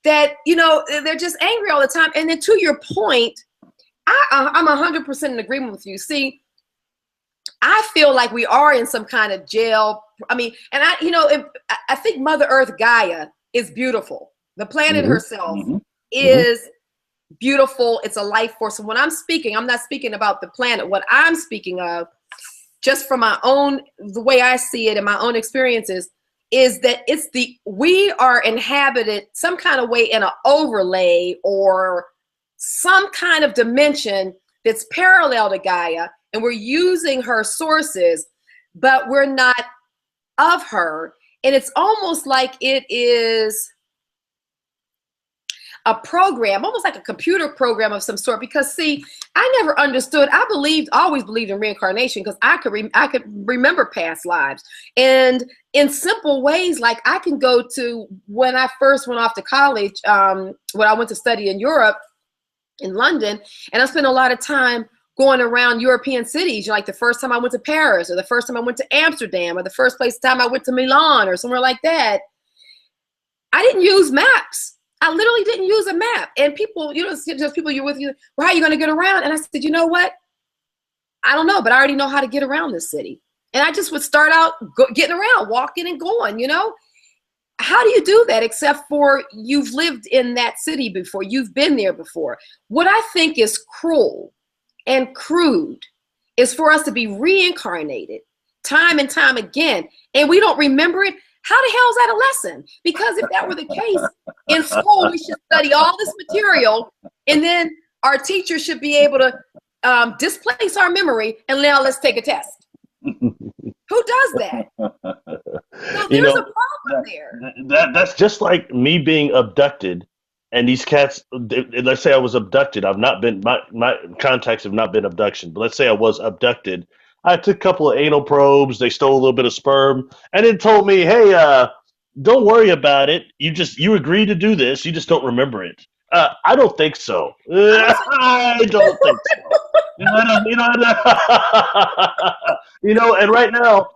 that, they're just angry all the time. And then to your point, I'm 100% in agreement with you. See, I feel like we are in some kind of jail. I mean, and I think Mother Earth Gaia is beautiful. The planet
mm-hmm,
herself
mm-hmm, mm-hmm.
is beautiful. It's a life force. And when I'm speaking, I'm not speaking about the planet. What I'm speaking of, just from the way I see it and my own experiences, is that we are inhabited some kind of way in an overlay or some kind of dimension that's parallel to Gaia, and we're using her sources, but we're not of her. And it's almost like it is a program, almost like a computer program of some sort. Because see, I never understood. Always believed in reincarnation because I could remember past lives, and in simple ways, like I can go to when I first went off to college, when I went to study in Europe, in London, and I spent a lot of time going around European cities. Like the first time I went to Paris, or the first time I went to Amsterdam, or the first time I went to Milan, or somewhere like that. I didn't use maps. I literally didn't use a map. And people, just people you're with, well, how are you going to get around? And I said, you know what? I don't know, but I already know how to get around this city. And I just would start out getting around, walking and going, How do you do that except for you've lived in that city before, you've been there before? What I think is cruel and crude is for us to be reincarnated time and time again, and we don't remember it. How the hell is that a lesson? Because if that were the case, in school, we should study all this material, and then our teacher should be able to displace our memory, and now let's take a test. Who does that? So there's a problem there.
That's just like me being abducted, and these cats. Let's say I was abducted. I've not been. My contacts have not been abduction, but let's say I was abducted. I took a couple of anal probes. They stole a little bit of sperm, and then told me, "Hey, don't worry about it. You agreed to do this. You just don't remember it." I don't think so. I don't think so. And right now,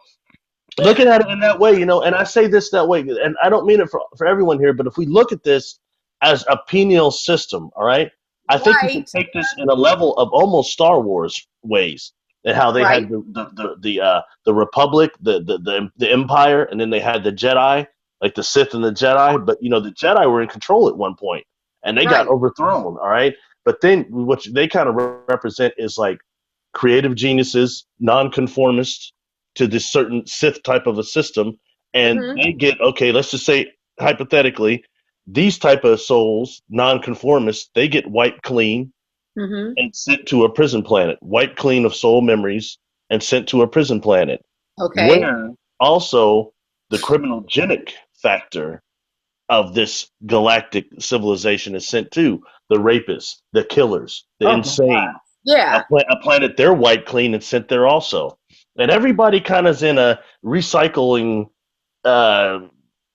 looking at it in that way, and I say this that way, and I don't mean it for everyone here, but if we look at this as a pineal system, all right, I think we can take this in a level of almost Star Wars ways, and how they had the Republic, the Empire, and then they had the Jedi, like the Sith and the Jedi. But the Jedi were in control at one point, and they got overthrown. All right, but then what they kind of represent is like creative geniuses, nonconformists to this certain Sith type of a system, and they get, okay, let's just say hypothetically, these type of souls, nonconformists, they get wiped clean,
Mm-hmm.
and sent to a prison planet, wiped clean of soul memories and sent to a prison planet,
Okay.
where also the criminogenic factor of this galactic civilization is sent to the rapists, the killers, the
Oh my God.
insane.
Yeah.
A planet they're wiped clean and sent there also. And everybody kind of is in a recycling uh,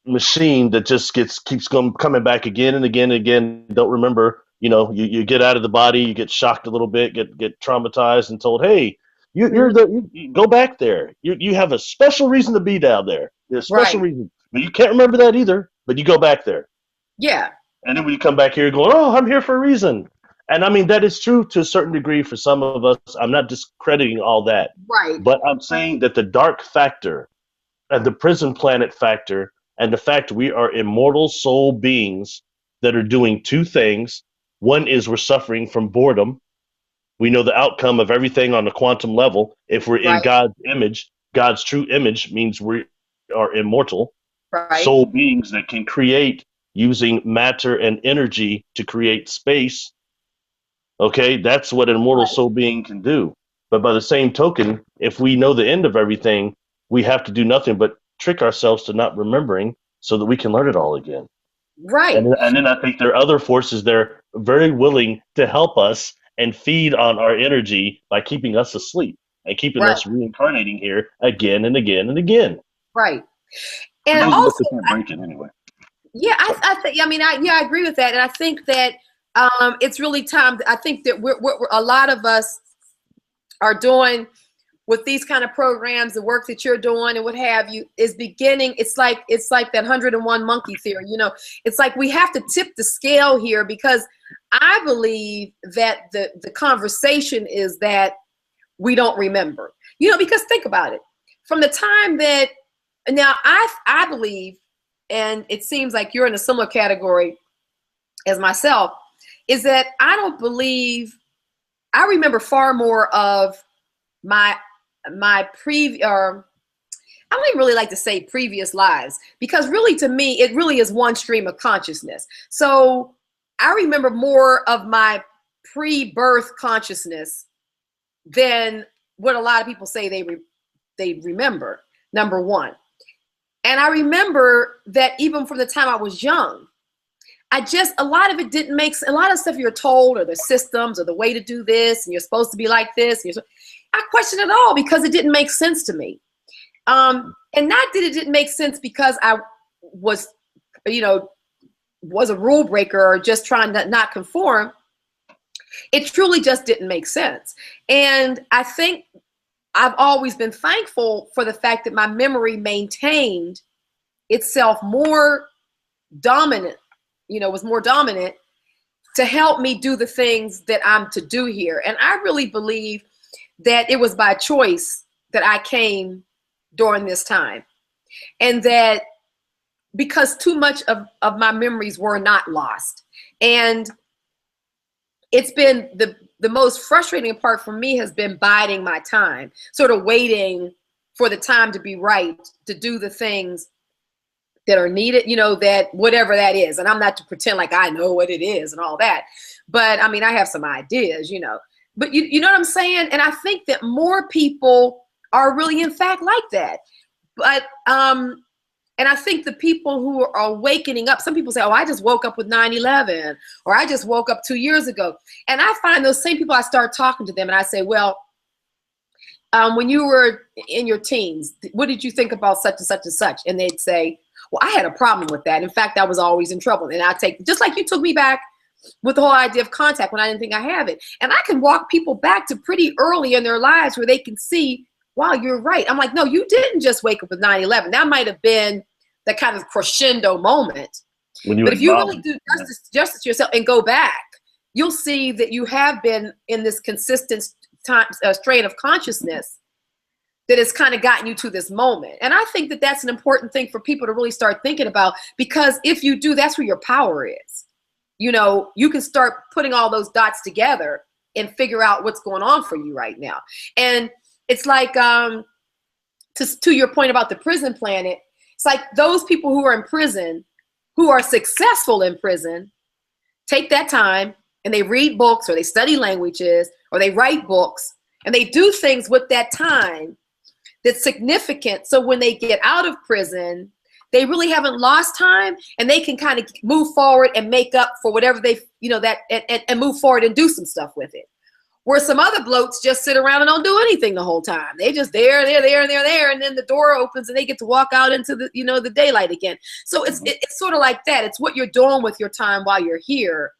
machine that just keeps coming back again and again and again. Don't remember, you get out of the body, you get shocked a little bit, get traumatized, and told, hey,
Mhm.
you go back there. You have a special reason to be down there. There's a special
Right.
reason, but you can't remember that either. But you go back there,
Yeah.
and then when you come back here, you're going, oh, I'm here for a reason. And I mean that is true to a certain degree for some of us. I'm not discrediting all that,
Right.
but I'm saying that the dark factor and the prison planet factor and the fact we are immortal soul beings that are doing two things. One is we're suffering from boredom. We know the outcome of everything on the quantum level. If we're in
Right.
God's image, God's true image means we are immortal
Right.
soul beings that can create using matter and energy to create space. Okay, that's what an immortal
Right.
soul being can do. But by the same token, if we know the end of everything, we have to do nothing but trick ourselves to not remembering so that we can learn it all again.
Right.
And then I think there are other forces there very willing to help us and feed on our energy by keeping us asleep and keeping
Right.
us reincarnating here again and again and again.
Right.
For
And
those of us
also,
that can't break it anyway.
yeah, I think. I mean, I agree with that, and I think that it's really time. I think that we're a lot of us are doing with these kind of programs, the work that you're doing and what have you is beginning. It's like that 101 monkey theory. It's like we have to tip the scale here, because I believe that the conversation is that we don't remember. Because think about it. From the time that now I believe, and it seems like you're in a similar category as myself, is that I don't believe I remember far more of my or I don't even really like to say previous lives, because really to me it really is one stream of consciousness. So I remember more of my pre-birth consciousness than what a lot of people say they remember, number one. And I remember that even from the time I was young, a lot of it didn't make a lot of stuff you're told, or the systems, or the way to do this, and you're supposed to be like this. I questioned it all because it didn't make sense to me. And not that it didn't make sense because I was, was a rule breaker or just trying to not conform. It truly just didn't make sense. And I think I've always been thankful for the fact that my memory maintained itself more dominant, was more dominant to help me do the things that I'm to do here. And I really believe that it was by choice that I came during this time. And that because too much of my memories were not lost. And it's been the most frustrating part for me has been biding my time, sort of waiting for the time to be right to do the things that are needed, that whatever that is. And I'm not to pretend like I know what it is and all that. But I mean, I have some ideas, But you know what I'm saying? And I think that more people are really, in fact, like that. But and I think the people who are wakening up, some people say, oh, I just woke up with 9/11, or I just woke up 2 years ago. And I find those same people, I start talking to them and I say, well, when you were in your teens, what did you think about such and such and such? And they'd say, well, I had a problem with that. In fact, I was always in trouble. And I take, just like you took me back with the whole idea of contact when I didn't think I have it. And I can walk people back to pretty early in their lives where they can see, wow, you're right. I'm like, no, you didn't just wake up with 9/11. That might have been the kind of crescendo moment. But if you really do justice to yourself and go back, you'll see that you have been in this consistent strain of consciousness that has kind of gotten you to this moment. And I think that that's an important thing for people to really start thinking about, because if you do, that's where your power is. You can start putting all those dots together and figure out what's going on for you right now. And it's like, to your point about the prison planet, it's like those people who are in prison, who are successful in prison, take that time and they read books or they study languages or they write books and they do things with that time that's significant. So when they get out of prison, they really haven't lost time and they can kind of move forward and make up for whatever they, and move forward and do some stuff with it. Where some other blokes just sit around and don't do anything the whole time. They just there, and then the door opens and they get to walk out into the, the daylight again. So it's sort of like that. It's what you're doing with your time while you're here.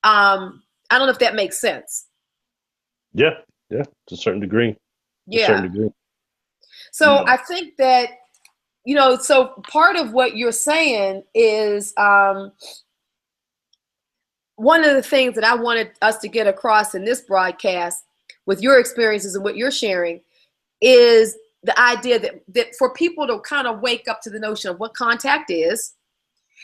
I don't know if that makes sense.
Yeah, to a certain degree.
Yeah. So I think that, so part of what you're saying is one of the things that I wanted us to get across in this broadcast with your experiences and what you're sharing is the idea that for people to kind of wake up to the notion of what contact is.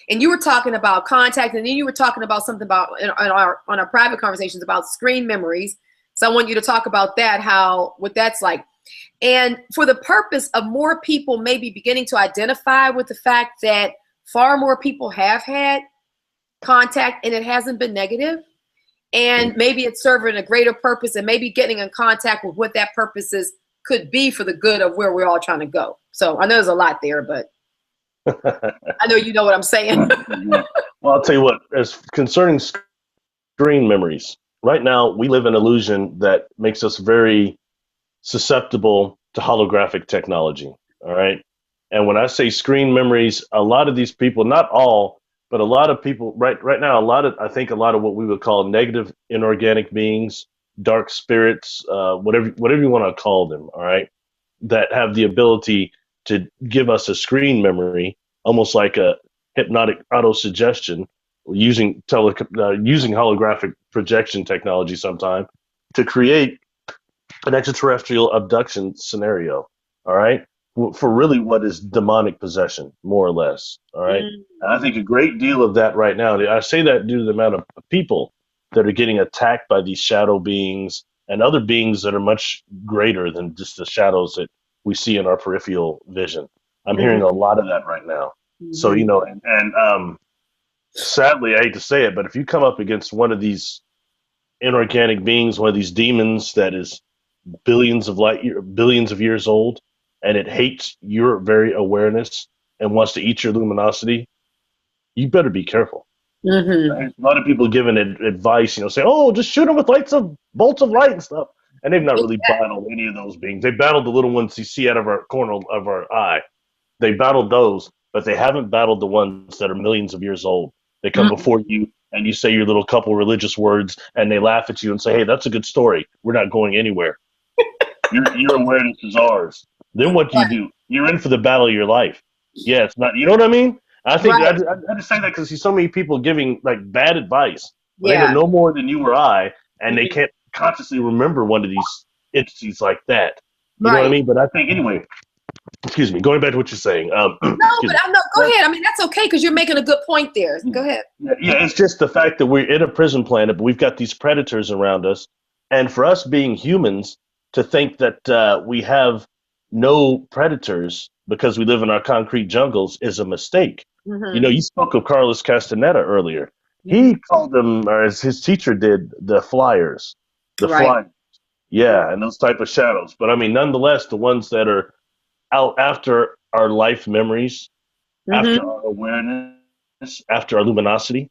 And you were talking about contact, and then you were talking about something about on our private conversations about screen memories. So I want you to talk about that, what that's like. And for the purpose of more people maybe beginning to identify with the fact that far more people have had contact and it hasn't been negative, and maybe it's serving a greater purpose, and maybe getting in contact with what that purpose is could be for the good of where we're all trying to go. So I know there's a lot there, but I know you know what I'm saying.
Well, I'll tell you what, as concerning screen memories, right now we live in an illusion that makes us very susceptible to holographic technology. All right. And when I say screen memories, a lot of these people, not all, but a lot of people right now, I think a lot of what we would call negative inorganic beings, dark spirits, whatever you want to call them, all right, that have the ability to give us a screen memory, almost like a hypnotic auto-suggestion, using holographic projection technology sometime to create an extraterrestrial abduction scenario, all right? For really what is demonic possession, more or less, all right? And I think a great deal of that right now, I say that due to the amount of people that are getting attacked by these shadow beings and other beings that are much greater than just the shadows that we see in our peripheral vision. I'm hearing a lot of that right now. So, and sadly, I hate to say it, but if you come up against one of these inorganic beings, one of these demons that is billions of years old, and it hates your very awareness and wants to eat your luminosity, you better be careful. Right? A lot of people giving advice, say, oh, just shoot them with bolts of light and stuff. And they've not really battled any of those beings. They battled the little ones you see out of our corner of our eye. They battled those, but they haven't battled the ones that are millions of years old. They come before you and you say your little couple religious words and they laugh at you and say, hey, that's a good story. We're not going anywhere. Your awareness is ours. Then what do? You're in for the battle of your life. Yeah, it's not, you know what I mean? I think I just say that because I see so many people giving like bad advice. They know no more than you or I, and they can't consciously remember one of these entities like that. You know what I mean? But I think anyway, excuse me, going back to what you're saying.
No, go ahead. I mean, that's okay because you're making a good point there. Go ahead.
Yeah, it's just the fact that we're in a prison planet, but we've got these predators around us. And for us being humans, to think that we have no predators because we live in our concrete jungles is a mistake. You spoke of Carlos Castaneda earlier. He called them, or as his teacher did, the flyers. Flyers. Yeah, and those type of shadows. But I mean, nonetheless, the ones that are out after our life memories, after our awareness, after our luminosity.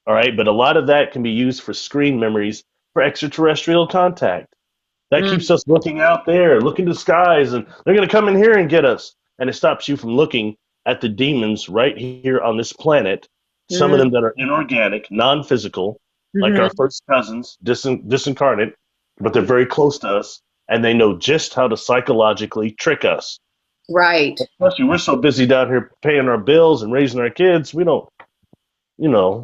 All right. But a lot of that can be used for screen memories for extraterrestrial contact. That keeps us looking out there, looking to the skies, and they're going to come in here and get us. And it stops you from looking at the demons right here on this planet. Some of them that are inorganic, non-physical, like our first cousins, disincarnate, but they're very close to us, and they know just how to psychologically trick us.
Right.
Especially we're so busy down here paying our bills and raising our kids, we don't,
you're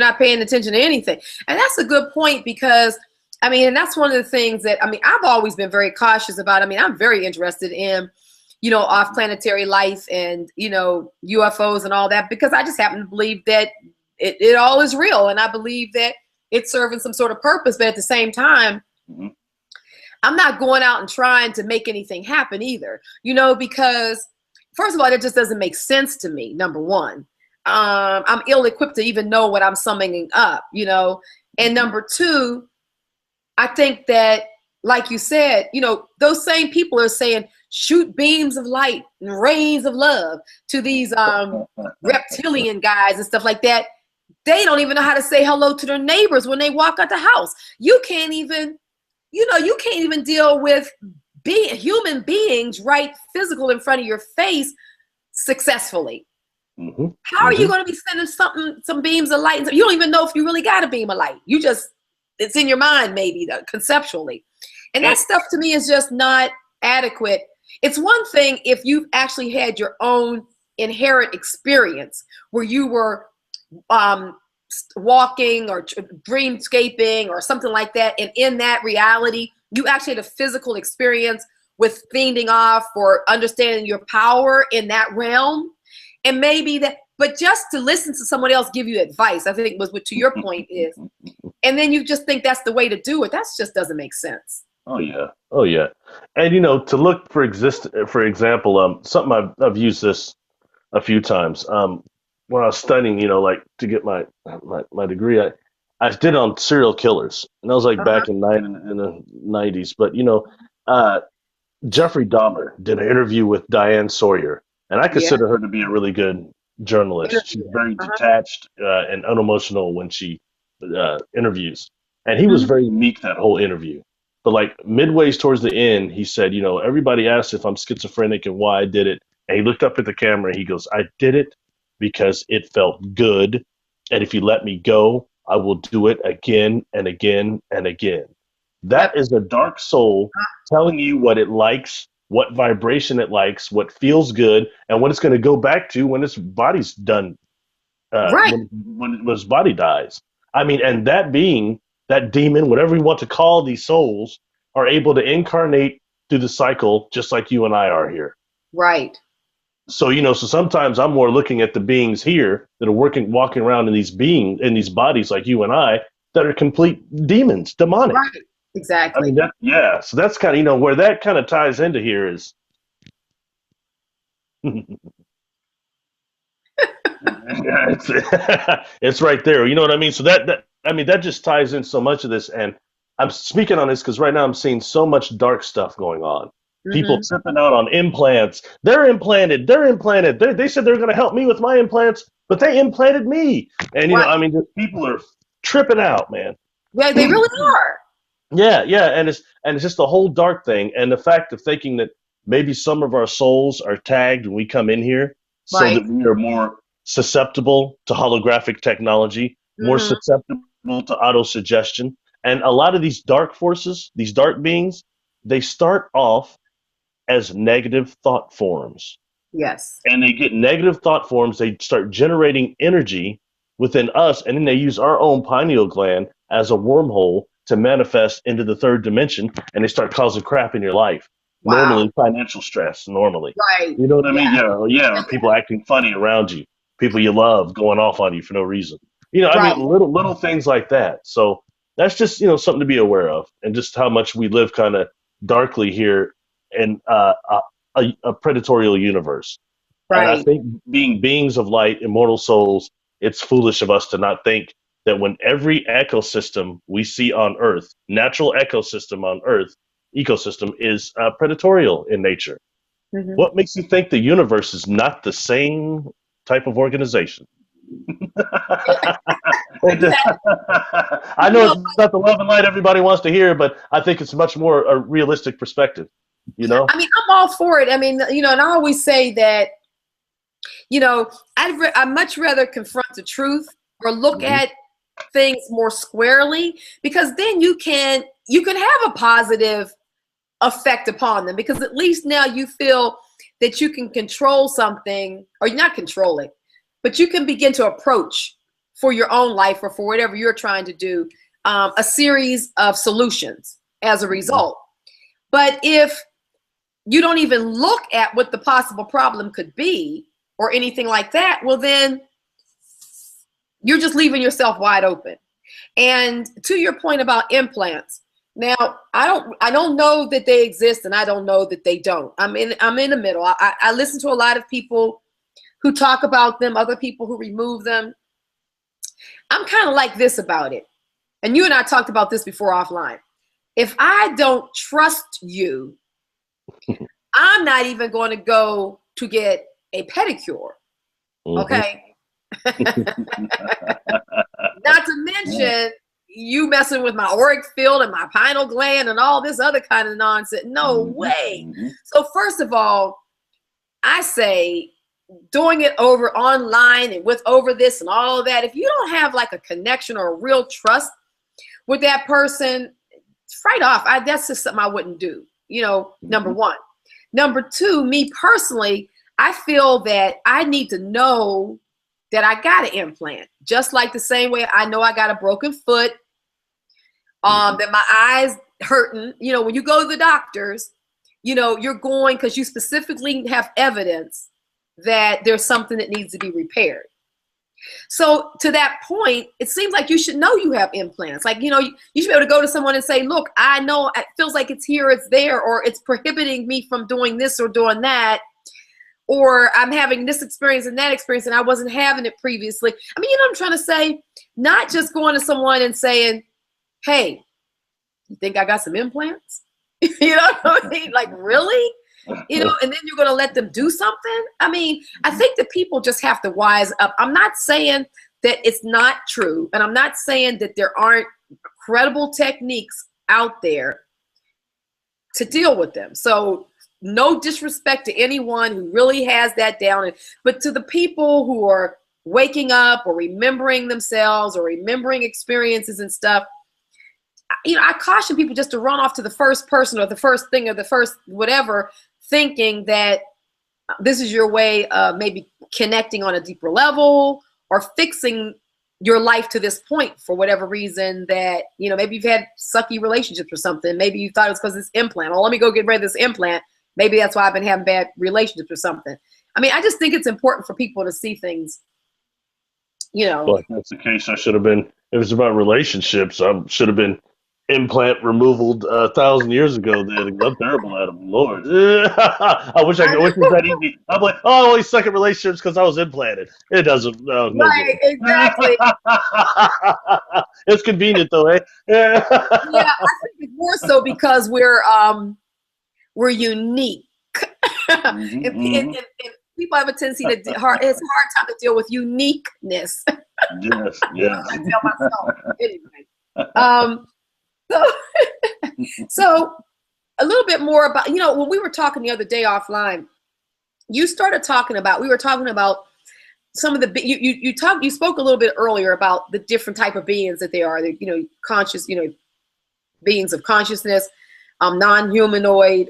not paying attention to anything. And that's a good point because, I mean, and that's one of the things that, I mean, I've always been very cautious about. I mean, I'm very interested in, off-planetary life and, UFOs and all that, because I just happen to believe that it all is real. And I believe that it's serving some sort of purpose. But at the same time, I'm not going out and trying to make anything happen either, because first of all, it just doesn't make sense to me. Number one, I'm ill-equipped to even know what I'm summing up, And number two, I think that, like you said, you know, those same people are saying, shoot beams of light and rays of love to these reptilian guys and stuff like that. They don't even know how to say hello to their neighbors when they walk out the house. You can't even, you know, you can't even deal with human beings, right, physical in front of your face successfully.
Mm-hmm.
How are you going to be sending some beams of light? You don't even know if you really got a beam of light. You just, it's in your mind, maybe conceptually. And that stuff to me is just not adequate. It's one thing if you've actually had your own inherent experience where you were walking or dreamscaping or something like that. And in that reality, you actually had a physical experience with fiending off or understanding your power in that realm. And maybe that, but just to listen to someone else give you advice, I think was what to your point is. And then you just think that's the way to do it. That just doesn't make sense.
Oh yeah. Oh yeah. And you know, to look for example, something I've used this a few times. When I was studying, you know, like to get my degree, I did on serial killers, and that was like back in the 90s. But you know, Jeffrey Dahmer did an interview with Diane Sawyer, and I consider her to be a really good journalist. She's very detached and unemotional when she interviews, and he was very meek that whole interview. But like midways towards the end, he said, you know, everybody asked if I'm schizophrenic and why I did it, and he looked up at the camera and he goes, I did it because it felt good, and if you let me go, I will do it again and again and again. That is a dark soul telling you what it likes, what vibration it likes, what feels good, and what it's going to go back to when its body's done, when its body dies. I mean, and that being, that demon, whatever we want to call these souls, are able to incarnate through the cycle just like you and I are here.
Right.
So, you know, so sometimes I'm more looking at the beings here that are walking around in these bodies like you and I that are complete demons, demonic.
Right. Exactly.
I mean, so that's kind of, you know, where that kind of ties into here is. It's right there. You know what I mean? So that just ties in so much of this. And I'm speaking on this because right now I'm seeing so much dark stuff going on. People tripping out on implants. They're implanted. They said they're going to help me with my implants, but they implanted me. And, you know, I mean, people are tripping out, man.
Yeah, they really are.
Yeah. And it's just the whole dark thing. And the fact of thinking that maybe some of our souls are tagged when we come in here so that we are more susceptible to holographic technology, more susceptible to auto-suggestion. And a lot of these dark forces, these dark beings, they start off as negative thought forms.
Yes.
And they get negative thought forms. They start generating energy within us, and then they use our own pineal gland as a wormhole to manifest into the third dimension, and they start causing crap in your life. Wow. Normally financial stress, normally.
Right.
You know what I mean? Yeah. People acting funny around you. People you love going off on you for no reason. You know, I mean, little things like that. So that's just, you know, something to be aware of, and just how much we live kind of darkly here in a predatorial universe. Right. And I think being beings of light, immortal souls, it's foolish of us to not think that when every ecosystem we see on Earth, natural ecosystem on Earth, ecosystem is predatorial in nature. What makes you think the universe is not the same type of organization? I know it's not the love and light everybody wants to hear, but I think it's much more a realistic perspective, you know?
I mean, I'm all for it. I mean, you know, and I always say that, you know, I'd much rather confront the truth or look at things more squarely, because then you can have a positive effect upon them, because at least now you feel that you can control something, or not control it, but you can begin to approach for your own life or for whatever you're trying to do, a series of solutions as a result. But if you don't even look at what the possible problem could be or anything like that, well, then you're just leaving yourself wide open. And to your point about implants, now I don't know that they exist, and I don't know that they don't. I'm in the middle. I listen to a lot of people who talk about them, other people who remove them. I'm kind of like this about it. and you and I talked about this before offline. If I don't trust you, I'm not even going to go to get a pedicure. Okay. Not to mention you messing with my auric field and my pineal gland and all this other kind of nonsense. No way. So first of all, I say doing it over online and with over this and all of that, if you don't have like a connection or a real trust with that person, right off, that's just something I wouldn't do, number one. Number two, me personally, I feel that I need to know that I got an implant, just like the same way I know I got a broken foot, that my eyes hurting. When you go to the doctors, you're going because you specifically have evidence that there's something that needs to be repaired. So to that point, it seems like you should know you have implants. Like, you should be able to go to someone and say, look, I know it feels like it's here, it's there, or it's prohibiting me from doing this or doing that, or I'm having this experience and that experience and I wasn't having it previously. I mean, what I'm trying to say? Not just going to someone and saying, hey, you think I got some implants? You know what I mean? Like, really? And then you're going to let them do something? I mean, I think that people just have to wise up. I'm not saying that it's not true, and I'm not saying that there aren't credible techniques out there to deal with them. So no disrespect to anyone who really has that down, but to the people who are waking up or remembering themselves or remembering experiences and stuff, I caution people just to run off to the first person or the first thing or the first whatever, thinking that this is your way of maybe connecting on a deeper level or fixing your life to this point for whatever reason that, maybe you've had sucky relationships or something. Maybe you thought it was because of this implant. Oh, let me go get rid of this implant. Maybe that's why I've been having bad relationships or something. I mean, I just think it's important for people to see things,
Well, if that's the case, if it was about relationships, I should have been implant removal 1,000 years ago. Then I'm terrible at them. Lord, I wish it was that easy. I'm like, oh, I only suck at relationships because I was implanted. It doesn't. No,
right, exactly.
It's convenient though, eh?
Yeah, I think it's more so because we're unique. And people have a tendency to it's a hard time to deal with uniqueness.
Yes.
I tell myself anyway. So a little bit more about, when we were talking the other day offline, we were talking about some of the, you spoke a little bit earlier about the different type of beings that they are, conscious, beings of consciousness, non-humanoid,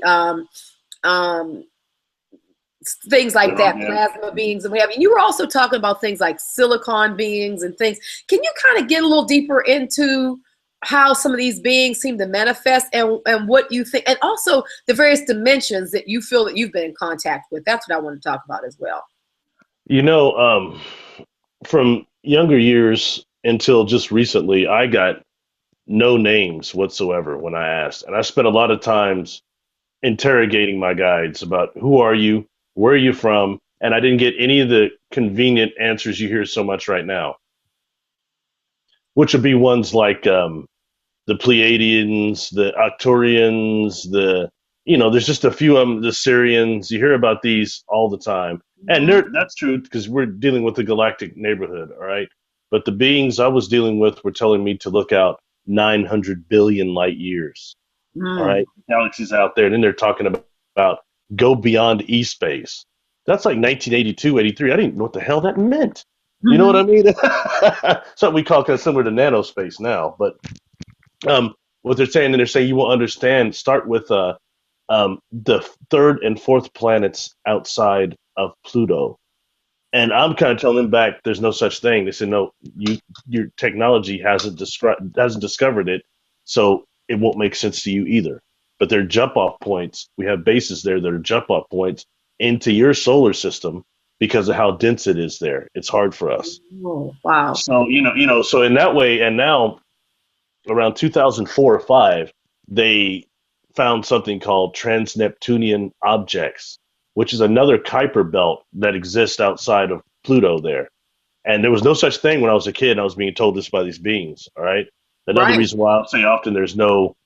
things like that, plasma beings and what have you. You were also talking about things like silicon beings and things. Can you kind of get a little deeper into how some of these beings seem to manifest and what you think, and also the various dimensions that you feel that you've been in contact with? That's what I want to talk about as well.
From younger years until just recently, I got no names whatsoever when I asked. And I spent a lot of times interrogating my guides about who are you, where are you from? And I didn't get any of the convenient answers you hear so much right now, which would be ones like the Pleiadians, the Arcturians, there's just a few of them, the Syrians. You hear about these all the time. And that's true because we're dealing with the galactic neighborhood, all right? But the beings I was dealing with were telling me to look out 900 billion light years, all right? Galaxies out there. And then they're talking about go beyond E-space. That's like 1982, 83. I didn't know what the hell that meant. You know what I mean? Something we call kind of similar to nanospace now. But what they're saying, and they're saying you will understand, start with the third and fourth planets outside of Pluto. And I'm kind of telling them back, there's no such thing. They said, no, your technology hasn't discovered it, so it won't make sense to you either. But they're jump-off points. We have bases there that are jump-off points into your solar system because of how dense it is there. It's hard for us.
Oh, wow.
So, so in that way, and now around 2004 or 5, they found something called trans-Neptunian objects, which is another Kuiper belt that exists outside of Pluto there. And there was no such thing when I was a kid, and I was being told this by these beings, all right? Another
Right.
reason why I'll say often there's no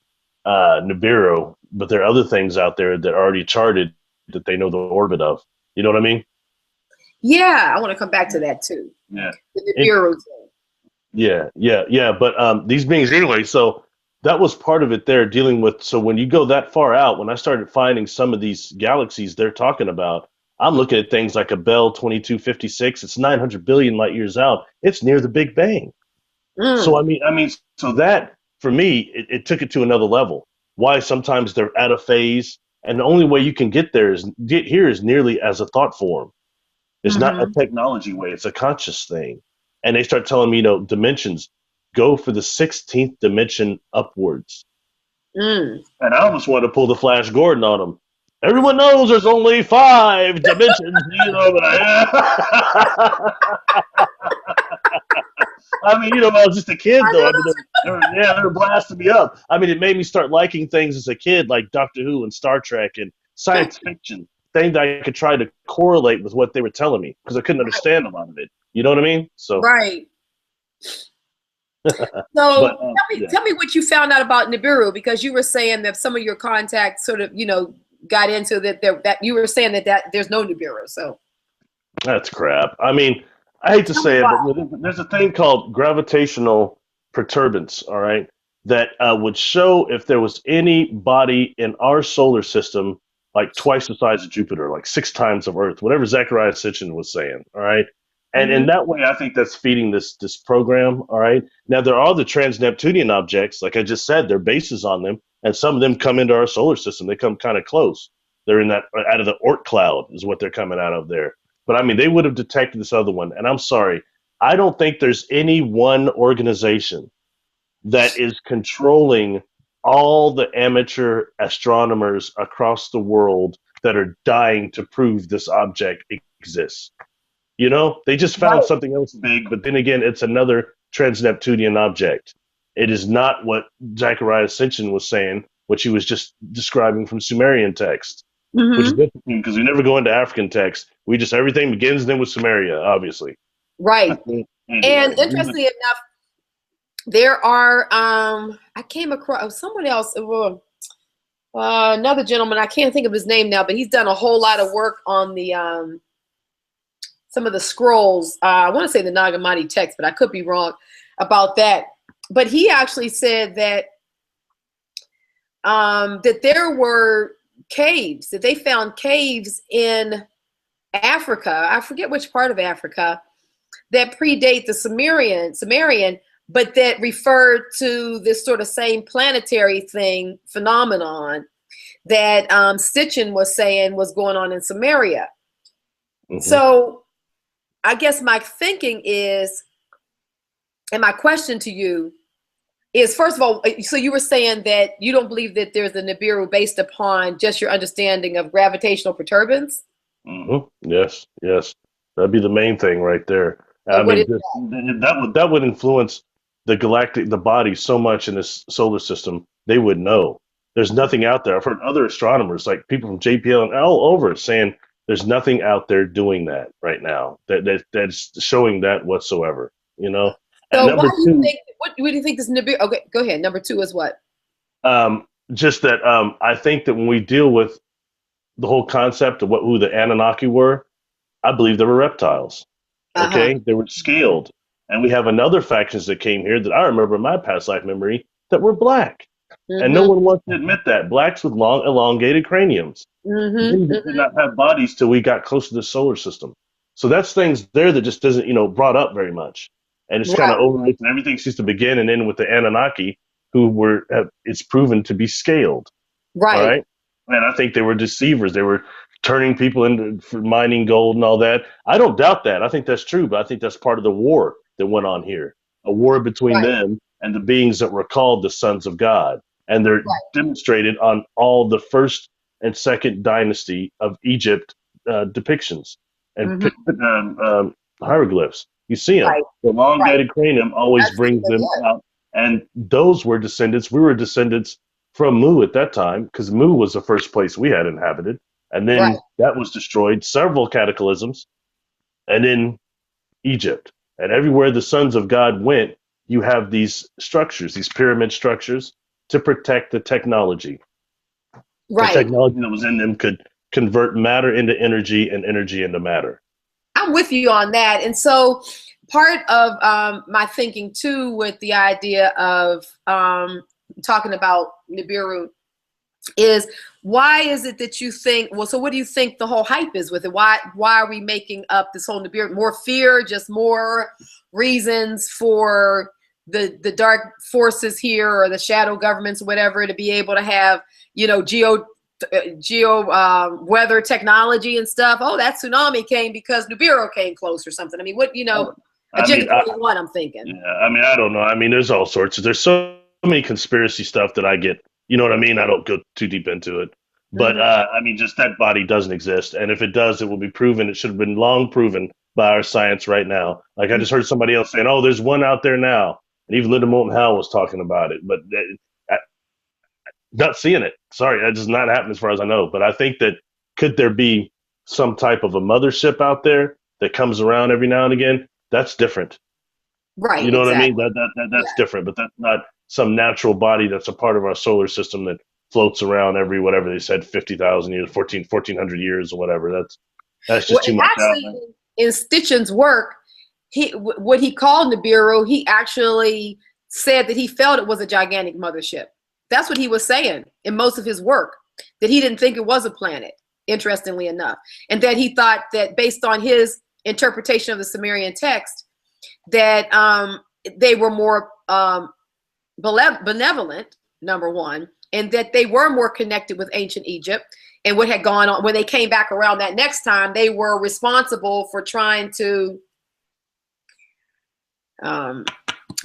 Nibiru, but there are other things out there that are already charted that they know the orbit of. You know what I mean?
Yeah, I want to come back to that too.
Yeah.
The
And
Nibiru.
yeah. But these beings, anyway, so that was part of it there dealing with. So when you go that far out, when I started finding some of these galaxies they're talking about, I'm looking at things like a Bell 2256. It's 900 billion light years out. It's near the Big Bang. So
Mm,
so that for me, it took it to another level. Why sometimes they're out of phase, and the only way you can get here is nearly as a thought form. It's not a
mm-hmm.
technology way; it's a conscious thing. And they start telling me, dimensions, go for the 16th dimension upwards.
Mm.
And I almost wanted to pull the Flash Gordon on them. Everyone knows there's only 5 dimensions, but I mean, when I was just a kid,
I
though,
know
I mean, they were blasting me up. I mean, it made me start liking things as a kid, like Doctor Who and Star Trek and
that's
science fiction, things that I could try to correlate with what they were telling me because I couldn't understand a lot of it. You know what I mean? So,
right.
but
So
yeah.
tell me what you found out about Nibiru, because you were saying that some of your contacts sort of, got into that you were saying that there's no Nibiru. So
That's crap. I mean, I hate to
tell me
say it,
why.
but there's a thing called gravitational perturbance, all right, that would show if there was any body in our solar system like twice the size of Jupiter, like 6 times of Earth, whatever Zechariah Sitchin was saying, all right? And in
Mm-hmm.
that way, I think that's feeding this program, all right? Now, there are the trans-Neptunian objects, like I just said, there are bases on them, and some of them come into our solar system. They come kind of close. They're in that, out of the Oort cloud is what they're coming out of there. But I mean, they would have detected this other one. And I'm sorry, I don't think there's any one organization that is controlling all the amateur astronomers across the world that are dying to prove this object exists. They just found
Right.
something else big, but then again, it's another trans-Neptunian object. It is not what Zechariah Sitchin was saying, what she was just describing from Sumerian text, which is
Mm-hmm.
interesting because we never go into African text. We just everything begins then with Sumeria, obviously.
Right.
Anyway,
And interestingly enough, there are I came across someone else, another gentleman, I can't think of his name now, but he's done a whole lot of work on the some of the scrolls. I want to say the Nag Hammadi text, but I could be wrong about that. But he actually said that that there were caves, that they found caves in Africa. I forget which part of Africa that predate the Sumerian, but that referred to this sort of same planetary phenomenon that Sitchin was saying was going on in Sumeria.
mm-hmm.
So I guess my thinking is, and my question to you is, first of all, so you were saying that you don't believe that there's a Nibiru based upon just your understanding of gravitational perturbance?
Mm-hmm. Yes, that'd be the main thing right there. I
And what
mean,
is
that would influence the body so much in this solar system. They would know. There's nothing out there. I've heard other astronomers, like people from JPL and all over, saying there's nothing out there doing that right now. That's showing that whatsoever. And
so? Why
number
do you
two,
think? What do you think this Nibiru? Okay, go ahead. Number two is what?
just that I think that when we deal with the whole concept of who the Anunnaki were, I believe they were reptiles.
Uh-huh.
Okay, they were scaled, and we have another factions that came here that I remember in my past life memory that were black, and no
Mm-hmm.
one wants to admit that blacks with long, elongated craniums. They
Mm-hmm.
did
Mm-hmm.
not have bodies till we got close to the solar system. So that's things there that just doesn't, brought up very much, and it's kind of
Right.
overlooked. And everything seems to begin and end with the Anunnaki, who it's proven to be scaled. All
Right.
right. And I think they were deceivers. They were turning people into for mining gold and all that. I don't doubt that. I think that's true, but I think that's part of the war that went on here. A war between
Right.
them and the beings that were called the sons of God. And they're
Right.
demonstrated on all the first and second dynasty of Egypt depictions and
Mm-hmm.
hieroglyphs. You see them.
Right.
The
Right.
elongated cranium always
I've seen
brings
them.
them
Yes.
out. And those were descendants. We were descendants from Mu at that time, because Mu was the first place we had inhabited, and
Right.
then that was destroyed, several cataclysms, and then Egypt. And everywhere the sons of God went, you have these structures, these pyramid structures, to protect the technology. The
Right.
technology that was in them could convert matter into energy and energy into matter.
I'm with you on that. And so part of my thinking too with the idea of talking about Nibiru is, why is it that you think, well, so what do you think the whole hype is with it? Why are we making up this whole Nibiru? More fear, just more reasons for the dark forces here, or the shadow governments or whatever, to be able to have, you know, geo weather technology and stuff. Oh, that tsunami came because Nibiru came close or something. I mean, what, you know, Agenda 21, I'm thinking.
Yeah, I mean, I don't know. I mean, there's all sorts. There's so many conspiracy stuff that I get. You know what I mean? I don't go too deep into it. But I mean, just that body doesn't exist. And if it does, it will be proven. It should have been long proven by our science right now. Like I just heard somebody else saying, oh, there's one out there now. And even Linda Moulton Howe was talking about it. But not seeing it. Sorry, that does not happen as far as I know. But I think that, could there be some type of a mothership out there that comes around every now and again? That's different.
Right.
You know
exactly.
what I mean? That's different, but that's not some natural body that's a part of our solar system that floats around every, whatever they said, 50,000 years, 1400 years or whatever. That's just too much
actually,
out there.
In Stitchin's work, what he called Nibiru, he actually said that he felt it was a gigantic mothership. That's what he was saying in most of his work, that he didn't think it was a planet, interestingly enough. And that he thought that, based on his interpretation of the Sumerian text, that they were more benevolent, number one, and that they were more connected with ancient Egypt and what had gone on. When they came back around that next time, they were responsible for trying to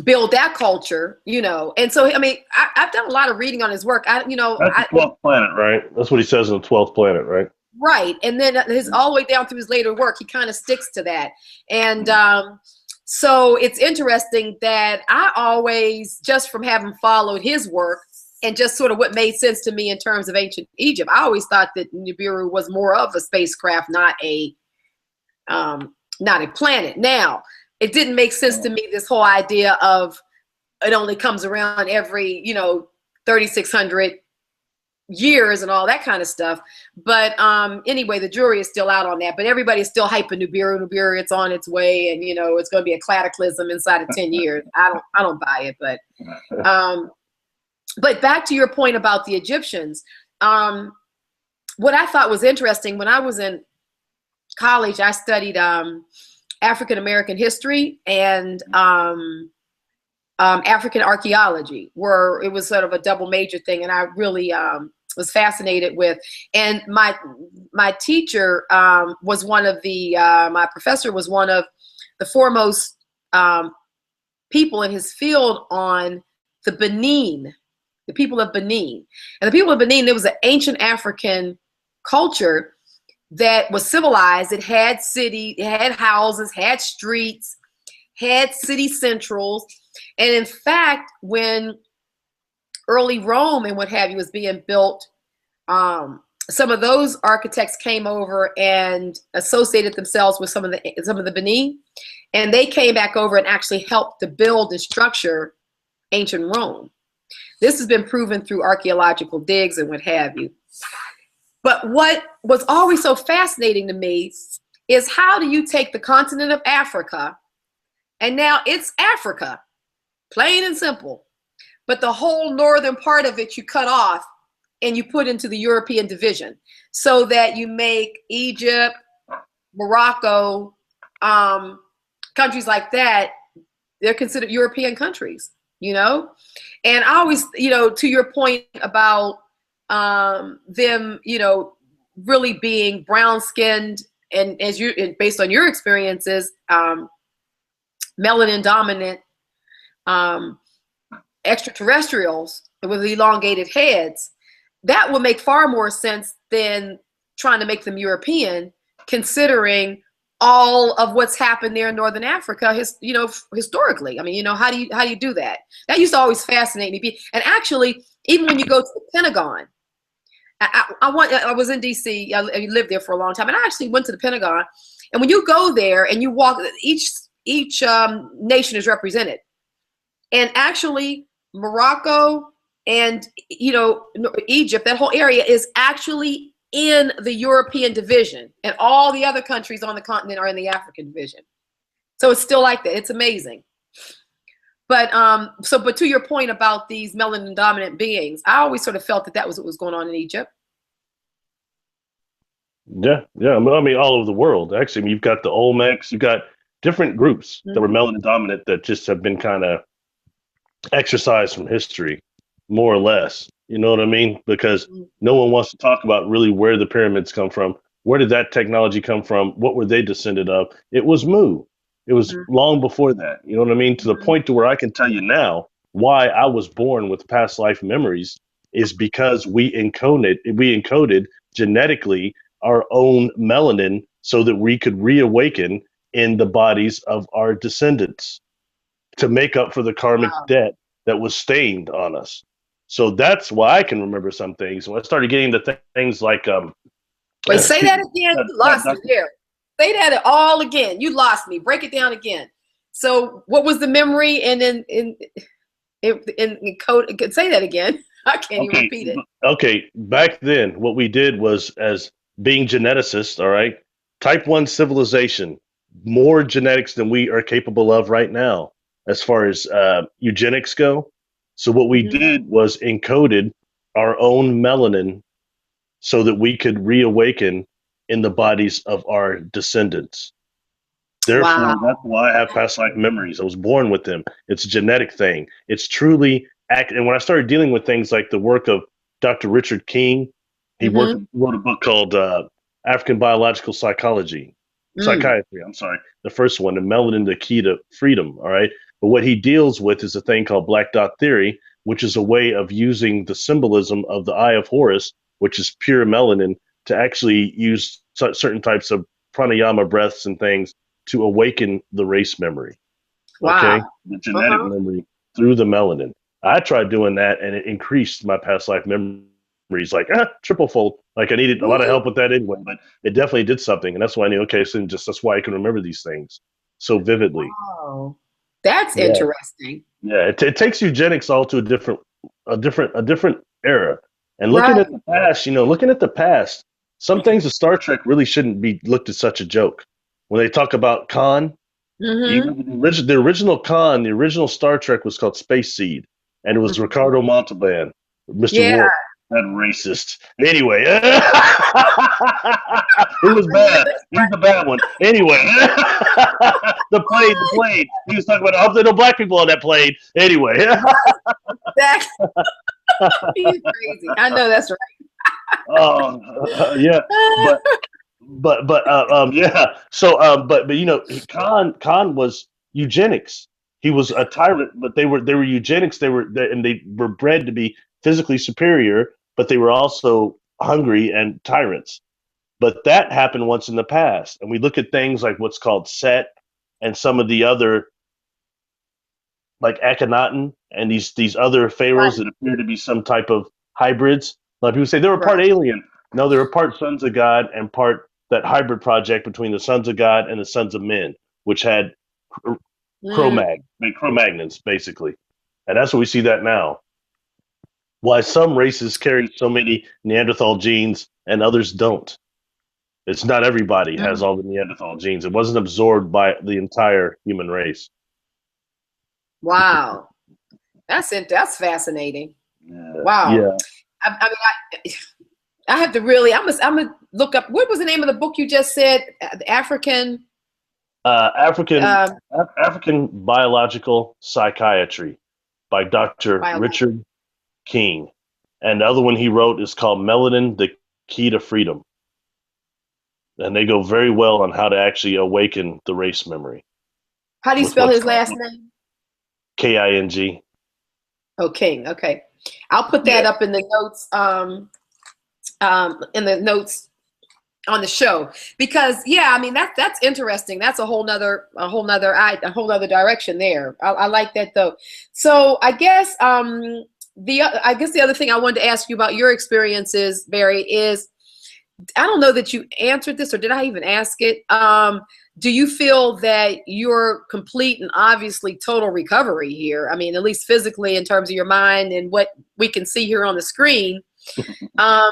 build that culture, you know. And so, I mean, I've done a lot of reading on his work.
That's the 12th planet, right? That's what he says in the 12th planet, right?
Right. And then his all the way down through his later work, he kind of sticks to that. And so it's interesting that I always, just from having followed his work and just sort of what made sense to me in terms of ancient Egypt, I always thought that Nibiru was more of a spacecraft, not a planet. Now, it didn't make sense to me, this whole idea of it only comes around every, 3,600 years and all that kind of stuff. But anyway, the jury is still out on that. But everybody's still hyping Nibiru. It's on its way, and it's going to be a cataclysm inside of 10 years. I don't buy it. But back to your point about the Egyptians, what I thought was interesting, when I was in college, I studied African American history and African archaeology, where it was sort of a double major thing, and I really was fascinated with. And my teacher was one of my professor was one of the foremost people in his field on the people of Benin. And the people of Benin, there was an ancient African culture that was civilized. It had city, it had houses, had streets, had city centrals. And in fact, when early Rome and what have you was being built, some of those architects came over and associated themselves with some of the Benin, and they came back over and actually helped to build and structure ancient Rome. This has been proven through archaeological digs and what have you. But what was always so fascinating to me is, how do you take the continent of Africa, and now it's Africa, plain and simple, but the whole northern part of it you cut off and you put into the European division, so that you make Egypt, Morocco, countries like that, they're considered European countries, And I always, to your point about them, really being brown-skinned, and based on your experiences, melanin dominant extraterrestrials with elongated heads, that would make far more sense than trying to make them European, considering all of what's happened there in Northern Africa, historically. I mean, how do you do that? That used to always fascinate me. And actually, even when you go to the Pentagon, I was in DC. I lived there for a long time, and I actually went to the Pentagon. And when you go there and you walk, each nation is represented. And actually, Morocco and, you know, Egypt, that whole area is actually in the European division, and all the other countries on the continent are in the African division. So it's still like that. It's amazing. But but to your point about these melanin dominant beings, I always sort of felt that that was what was going on in Egypt.
Yeah, yeah. I mean, all over the world. Actually, I mean, you've got the Olmecs, you've got different groups that were melanin dominant that just have been kind of exercised from history, more or less. You know what I mean? Because no one wants to talk about really where the pyramids come from. Where did that technology come from? What were they descended of? It was Mu. It was long before that. You know what I mean? To the point to where I can tell you now why I was born with past life memories is because we encoded genetically our own melanin so that we could reawaken in the bodies of our descendants to make up for the karmic debt that was stained on us. So that's why I can remember some things. When I started getting to things like
wait, say that again. You lost me there. Say that all again. You lost me. Break it down again. So what was the memory, and then in code? Say that again. I can't even repeat it.
Okay, back then, what we did was, as being geneticists, all right, type 1 civilization, more genetics than we are capable of right now, as far as eugenics go. So what we did was encoded our own melanin so that we could reawaken in the bodies of our descendants. Therefore, that's why I have past life memories. I was born with them. It's a genetic thing. It's truly and when I started dealing with things like the work of Dr. Richard King, he wrote a book called African Biological Psychology, Psychiatry, I'm sorry, the first one, The Melanin, the Key to Freedom, all right? But what he deals with is a thing called black dot theory, which is a way of using the symbolism of the Eye of Horus, which is pure melanin, to actually use certain types of pranayama breaths and things to awaken the race memory. Okay, the genetic memory through the melanin. I tried doing that, and it increased my past life memories like triple fold. Like I needed a lot of help with that anyway, but it definitely did something, and that's why I knew. Okay, so that's why I can remember these things so vividly.
Wow, that's interesting.
Yeah, it takes eugenics all to a different era. And looking at the past, looking at the past, some things of Star Trek really shouldn't be looked at such a joke. When they talk about Khan, the original Khan, the original Star Trek was called Space Seed, and it was Ricardo Montalban, Mr. Worf, that racist. Anyway, it was bad. He's the bad one. Anyway, the plane. He was talking about, I hope there are no black people on that plane. Anyway.
He's crazy. I know that's right.
Yeah, but yeah. So but Khan was eugenics. He was a tyrant, but they were eugenics. They were bred to be physically superior, but they were also hungry and tyrants. But that happened once in the past, and we look at things like what's called Set and some of the other, like Akhenaten and these other pharaohs that appear to be some type of hybrids. A lot of people say they were part alien. No, they were part sons of God and part that hybrid project between the sons of God and the sons of men, which had Cro-Magnons, basically. And that's what we see that now. Why some races carry so many Neanderthal genes and others don't. It's not everybody has all the Neanderthal genes. It wasn't absorbed by the entire human race.
Wow. That's fascinating.
Yeah.
Wow.
Yeah.
I have to really, I'm gonna look up, what was the name of the book you just said? African
Biological Psychiatry by Dr. Richard King. And the other one he wrote is called Melanin, the Key to Freedom. And they go very well on how to actually awaken the race memory.
How do you spell his last name?
King.
Oh, King. Okay. I'll put that up in the notes, on the show, because that's interesting. That's a whole nother direction there. I like that though. So I guess the other thing I wanted to ask you about your experiences, Barry, is, I don't know that you answered this, or did I even ask it? do you feel that you're complete and obviously total recovery here? I mean, at least physically in terms of your mind and what we can see here on the screen. Um,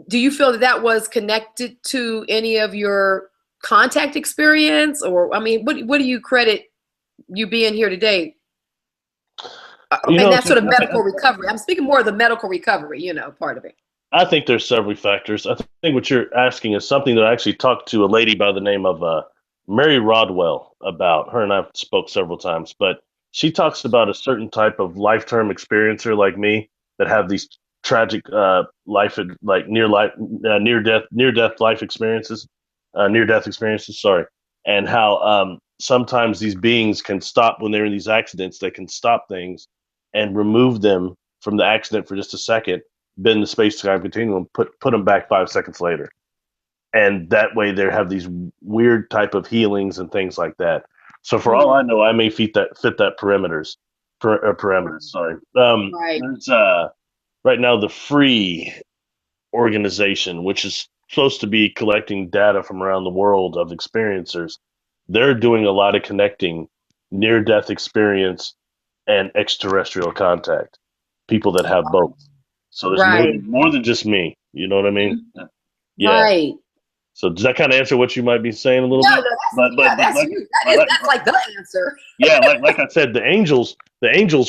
do you feel that that was connected to any of your contact experience? Or, I mean, what do you credit you being here today? And that sort of medical recovery. I'm speaking more of the medical recovery, part of it.
I think there's several factors. I think what you're asking is something that I actually talked to a lady by the name of Mary Rodwell about. Her and I spoke several times, but she talks about a certain type of life-term experiencer like me that have these tragic life, like near death life experiences, near death experiences. Sorry, and how sometimes these beings can stop when they're in these accidents. They can stop things and remove them from the accident for just a second, bend the space-time continuum, put them back 5 seconds later, and that way they have these weird type of healings and things like that. So for all I know, I may fit that parameters. Sorry.
Right.
There's right now the Free organization, which is supposed to be collecting data from around the world of experiencers. They're doing a lot of connecting near-death experience and extraterrestrial contact. People that have both. So there's more than just me. You know what I mean? Yeah.
Right.
So does that kind of answer what you might be saying a little bit?
That's like the answer.
Yeah, like I said, the angels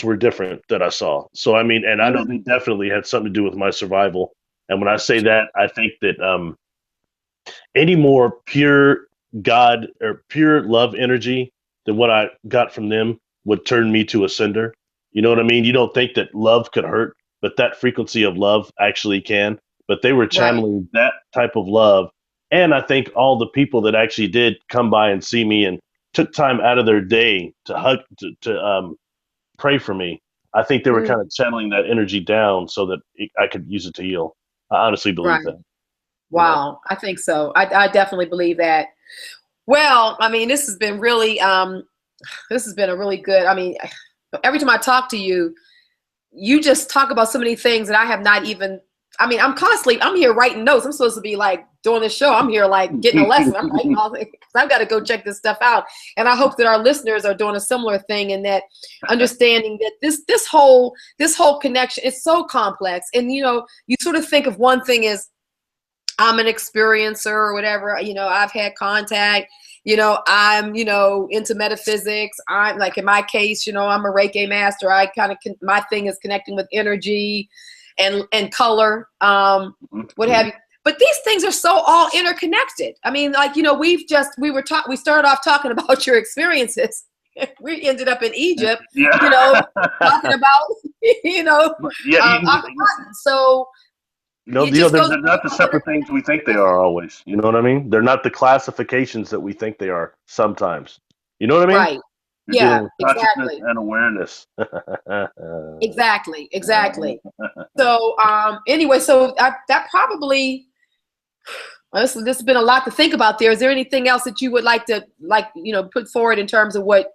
were different that I saw. So I mean, and I know they definitely had something to do with my survival. And when I say that, I think that any more pure God or pure love energy than what I got from them would turn me to a sender. You know what I mean? You don't think that love could hurt, but that frequency of love actually can. But they were channeling that type of love. And I think all the people that actually did come by and see me and took time out of their day to hug, to pray for me, I think they were kind of channeling that energy down so that I could use it to heal. I honestly believe that.
Wow, I think so. I definitely believe that. Well, I mean, this has been a really good, I mean, every time I talk to you, you just talk about so many things that I have not even, I mean, I'm here writing notes. I'm supposed to be like doing this show. I'm here like getting a lesson. I'm writing all this. I've got to go check this stuff out. And I hope that our listeners are doing a similar thing, and that understanding that this whole connection is so complex. And, you sort of think of one thing as I'm an experiencer or whatever, I've had contact, I'm, into metaphysics. I'm like, in my case, I'm a Reiki master. I kind of, my thing is connecting with energy and color, what have you. But these things are so all interconnected. I mean, like, we started off talking about your experiences. We ended up in Egypt, talking about, so.
They're not the separate things we think they are always. You know what I mean? They're not the classifications that we think they are sometimes. You know what I mean?
Right. Yeah, exactly.
And awareness.
Exactly. So anyway, so that probably, this has been a lot to think about there. Is there anything else that you would like to put forward in terms of what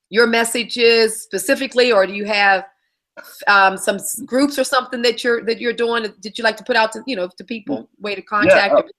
your message is specifically, or do you have some groups or something that you're doing that you like to put out to to people, way to contact?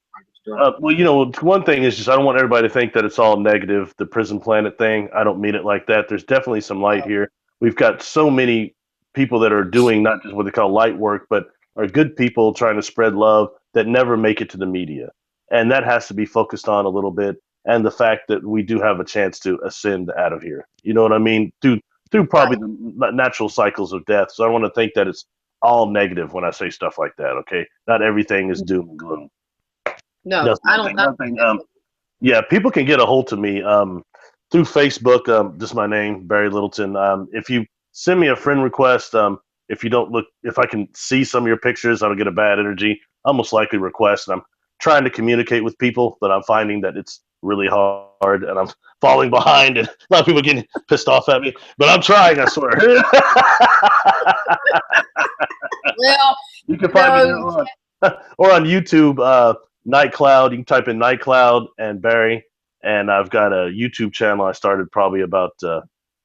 Well, one thing is just I don't want everybody to think that it's all negative, the prison planet thing. I don't mean it like that. There's definitely some light here. We've got so many people that are doing not just what they call light work, but are good people trying to spread love that never make it to the media. And that has to be focused on a little bit. And the fact that we do have a chance to ascend out of here. You know what I mean? Through probably the natural cycles of death. So I want to think that it's all negative when I say stuff like that. Okay. Not everything is doom and gloom.
No, I don't
know. People can get a hold of me through Facebook. Just my name, Barry Littleton. If you send me a friend request, if I can see some of your pictures, I don't get a bad energy. I'll most likely request. And I'm trying to communicate with people, but I'm finding that it's really hard and I'm falling behind, and a lot of people getting pissed off at me, but I'm trying, I swear.
Well,
you can find me or on YouTube, Nightcloud. You can type in Nightcloud and Barry, and I've got a YouTube channel I started probably about a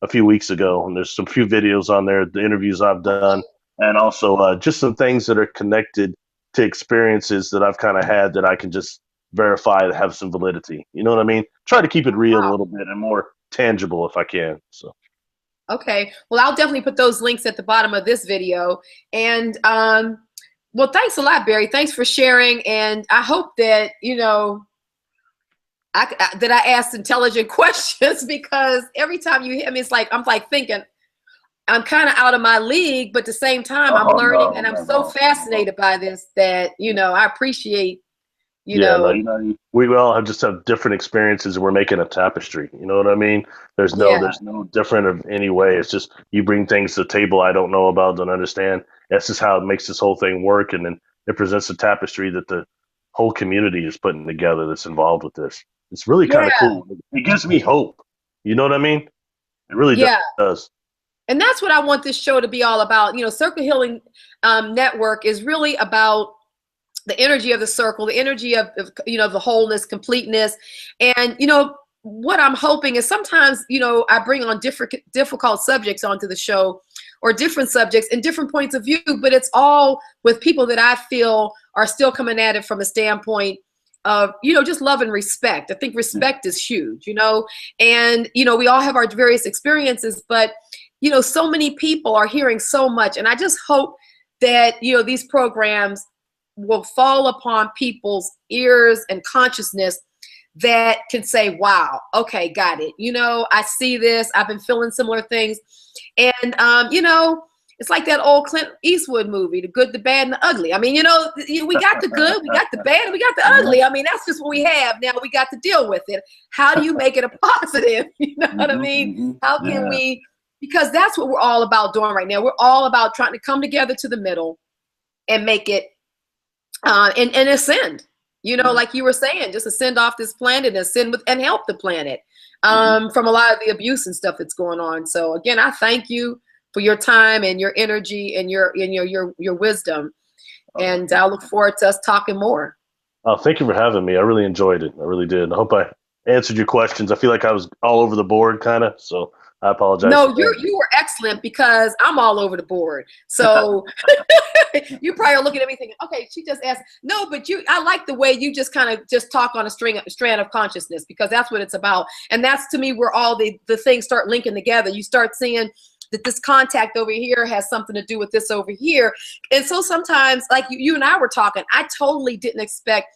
few weeks ago, and there's some few videos on there, the interviews I've done, and also just some things that are connected to experiences that I've kind of had that I can just verify that have some validity. You know what I mean? Try to keep it real a
Wow.
little bit and more tangible if I can. So
Okay. Well, I'll definitely put those links at the bottom of this video. And well, thanks a lot, Barry. Thanks for sharing. And I hope that, you know, that I asked intelligent questions, because every time you hit me, it's like I'm like thinking I'm kind of out of my league, but at the same time I'm
oh
learning,
no,
and I'm
no,
so
no, no.
fascinated by this that, you know, I appreciate, you
Yeah, no,
know,
you know, we all have just have different experiences. And we're making a tapestry. You know what I mean?
yeah,
There's no different of any way. It's just you bring things to the table I don't know about, don't understand. That's just how it makes this whole thing work, and then it presents a tapestry that the whole community is putting together that's involved with this. It's really kind of
yeah,
cool. It gives me hope. You know what I mean? It really
yeah.
does.
And that's what I want this show to be all about. You know, Circle Healing Network is really about the energy of the circle, the energy of you know, the wholeness, completeness. And you know what I'm hoping is sometimes, you know, I bring on different difficult subjects onto the show, or different subjects and different points of view, but it's all with people that I feel are still coming at it from a standpoint of, you know, just love and respect. I think respect is huge, you know. And you know, we all have our various experiences, but you know, so many people are hearing so much, and I just hope that, you know, these programs will fall upon people's ears and consciousness that can say, wow, okay, got it. You know, I see this. I've been feeling similar things. And, you know, it's like that old Clint Eastwood movie, The Good, the Bad, and the Ugly. I mean, you know, we got the good, we got the bad, and we got the
Yeah.
ugly. I mean, that's just what we have. Now we got to deal with it. How do you make it a positive? You know what I mean? How can
Yeah.
we, because that's what we're all about doing right now. We're all about trying to come together to the middle and make it and ascend, you know, like you were saying, just ascend off this planet and ascend with and help the planet from a lot of the abuse and stuff that's going on. So again, I thank you for your time and your energy and your wisdom, and I look forward to us talking more.
Oh, thank you for having me. I really enjoyed it. I really did. I hope I answered your questions. I feel like I was all over the board, kind of. So I apologize for
No,
that.
you were excellent, because I'm all over the board. So you probably are looking at me thinking, okay, she just asked. No, but I like the way you just kind of just talk on a strand of consciousness, because that's what it's about. And that's, to me, where all the things start linking together. You start seeing that this contact over here has something to do with this over here. And so sometimes, like you and I were talking, I totally didn't expect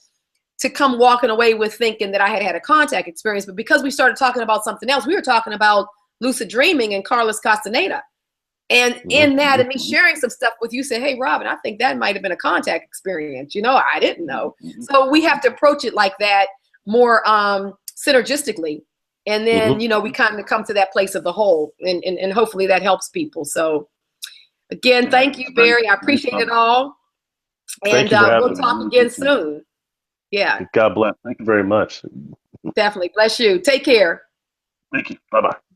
to come walking away with thinking that I had had a contact experience. But because we started talking about something else, we were talking about lucid dreaming and Carlos Castaneda. And in that, and me sharing some stuff with you, say, hey, Robin, I think that might have been a contact experience. You know, I didn't know. So we have to approach it like that, more synergistically. And then, you know, we kind of come to that place of the whole, and hopefully that helps people. So again, thank you, Barry. I appreciate it all. And
Thank you for
we'll
having me. I
talk
really
again
appreciate
soon. Yeah,
it. God bless. Thank you very much.
definitely. Bless you. Take care.
Thank you. Bye bye.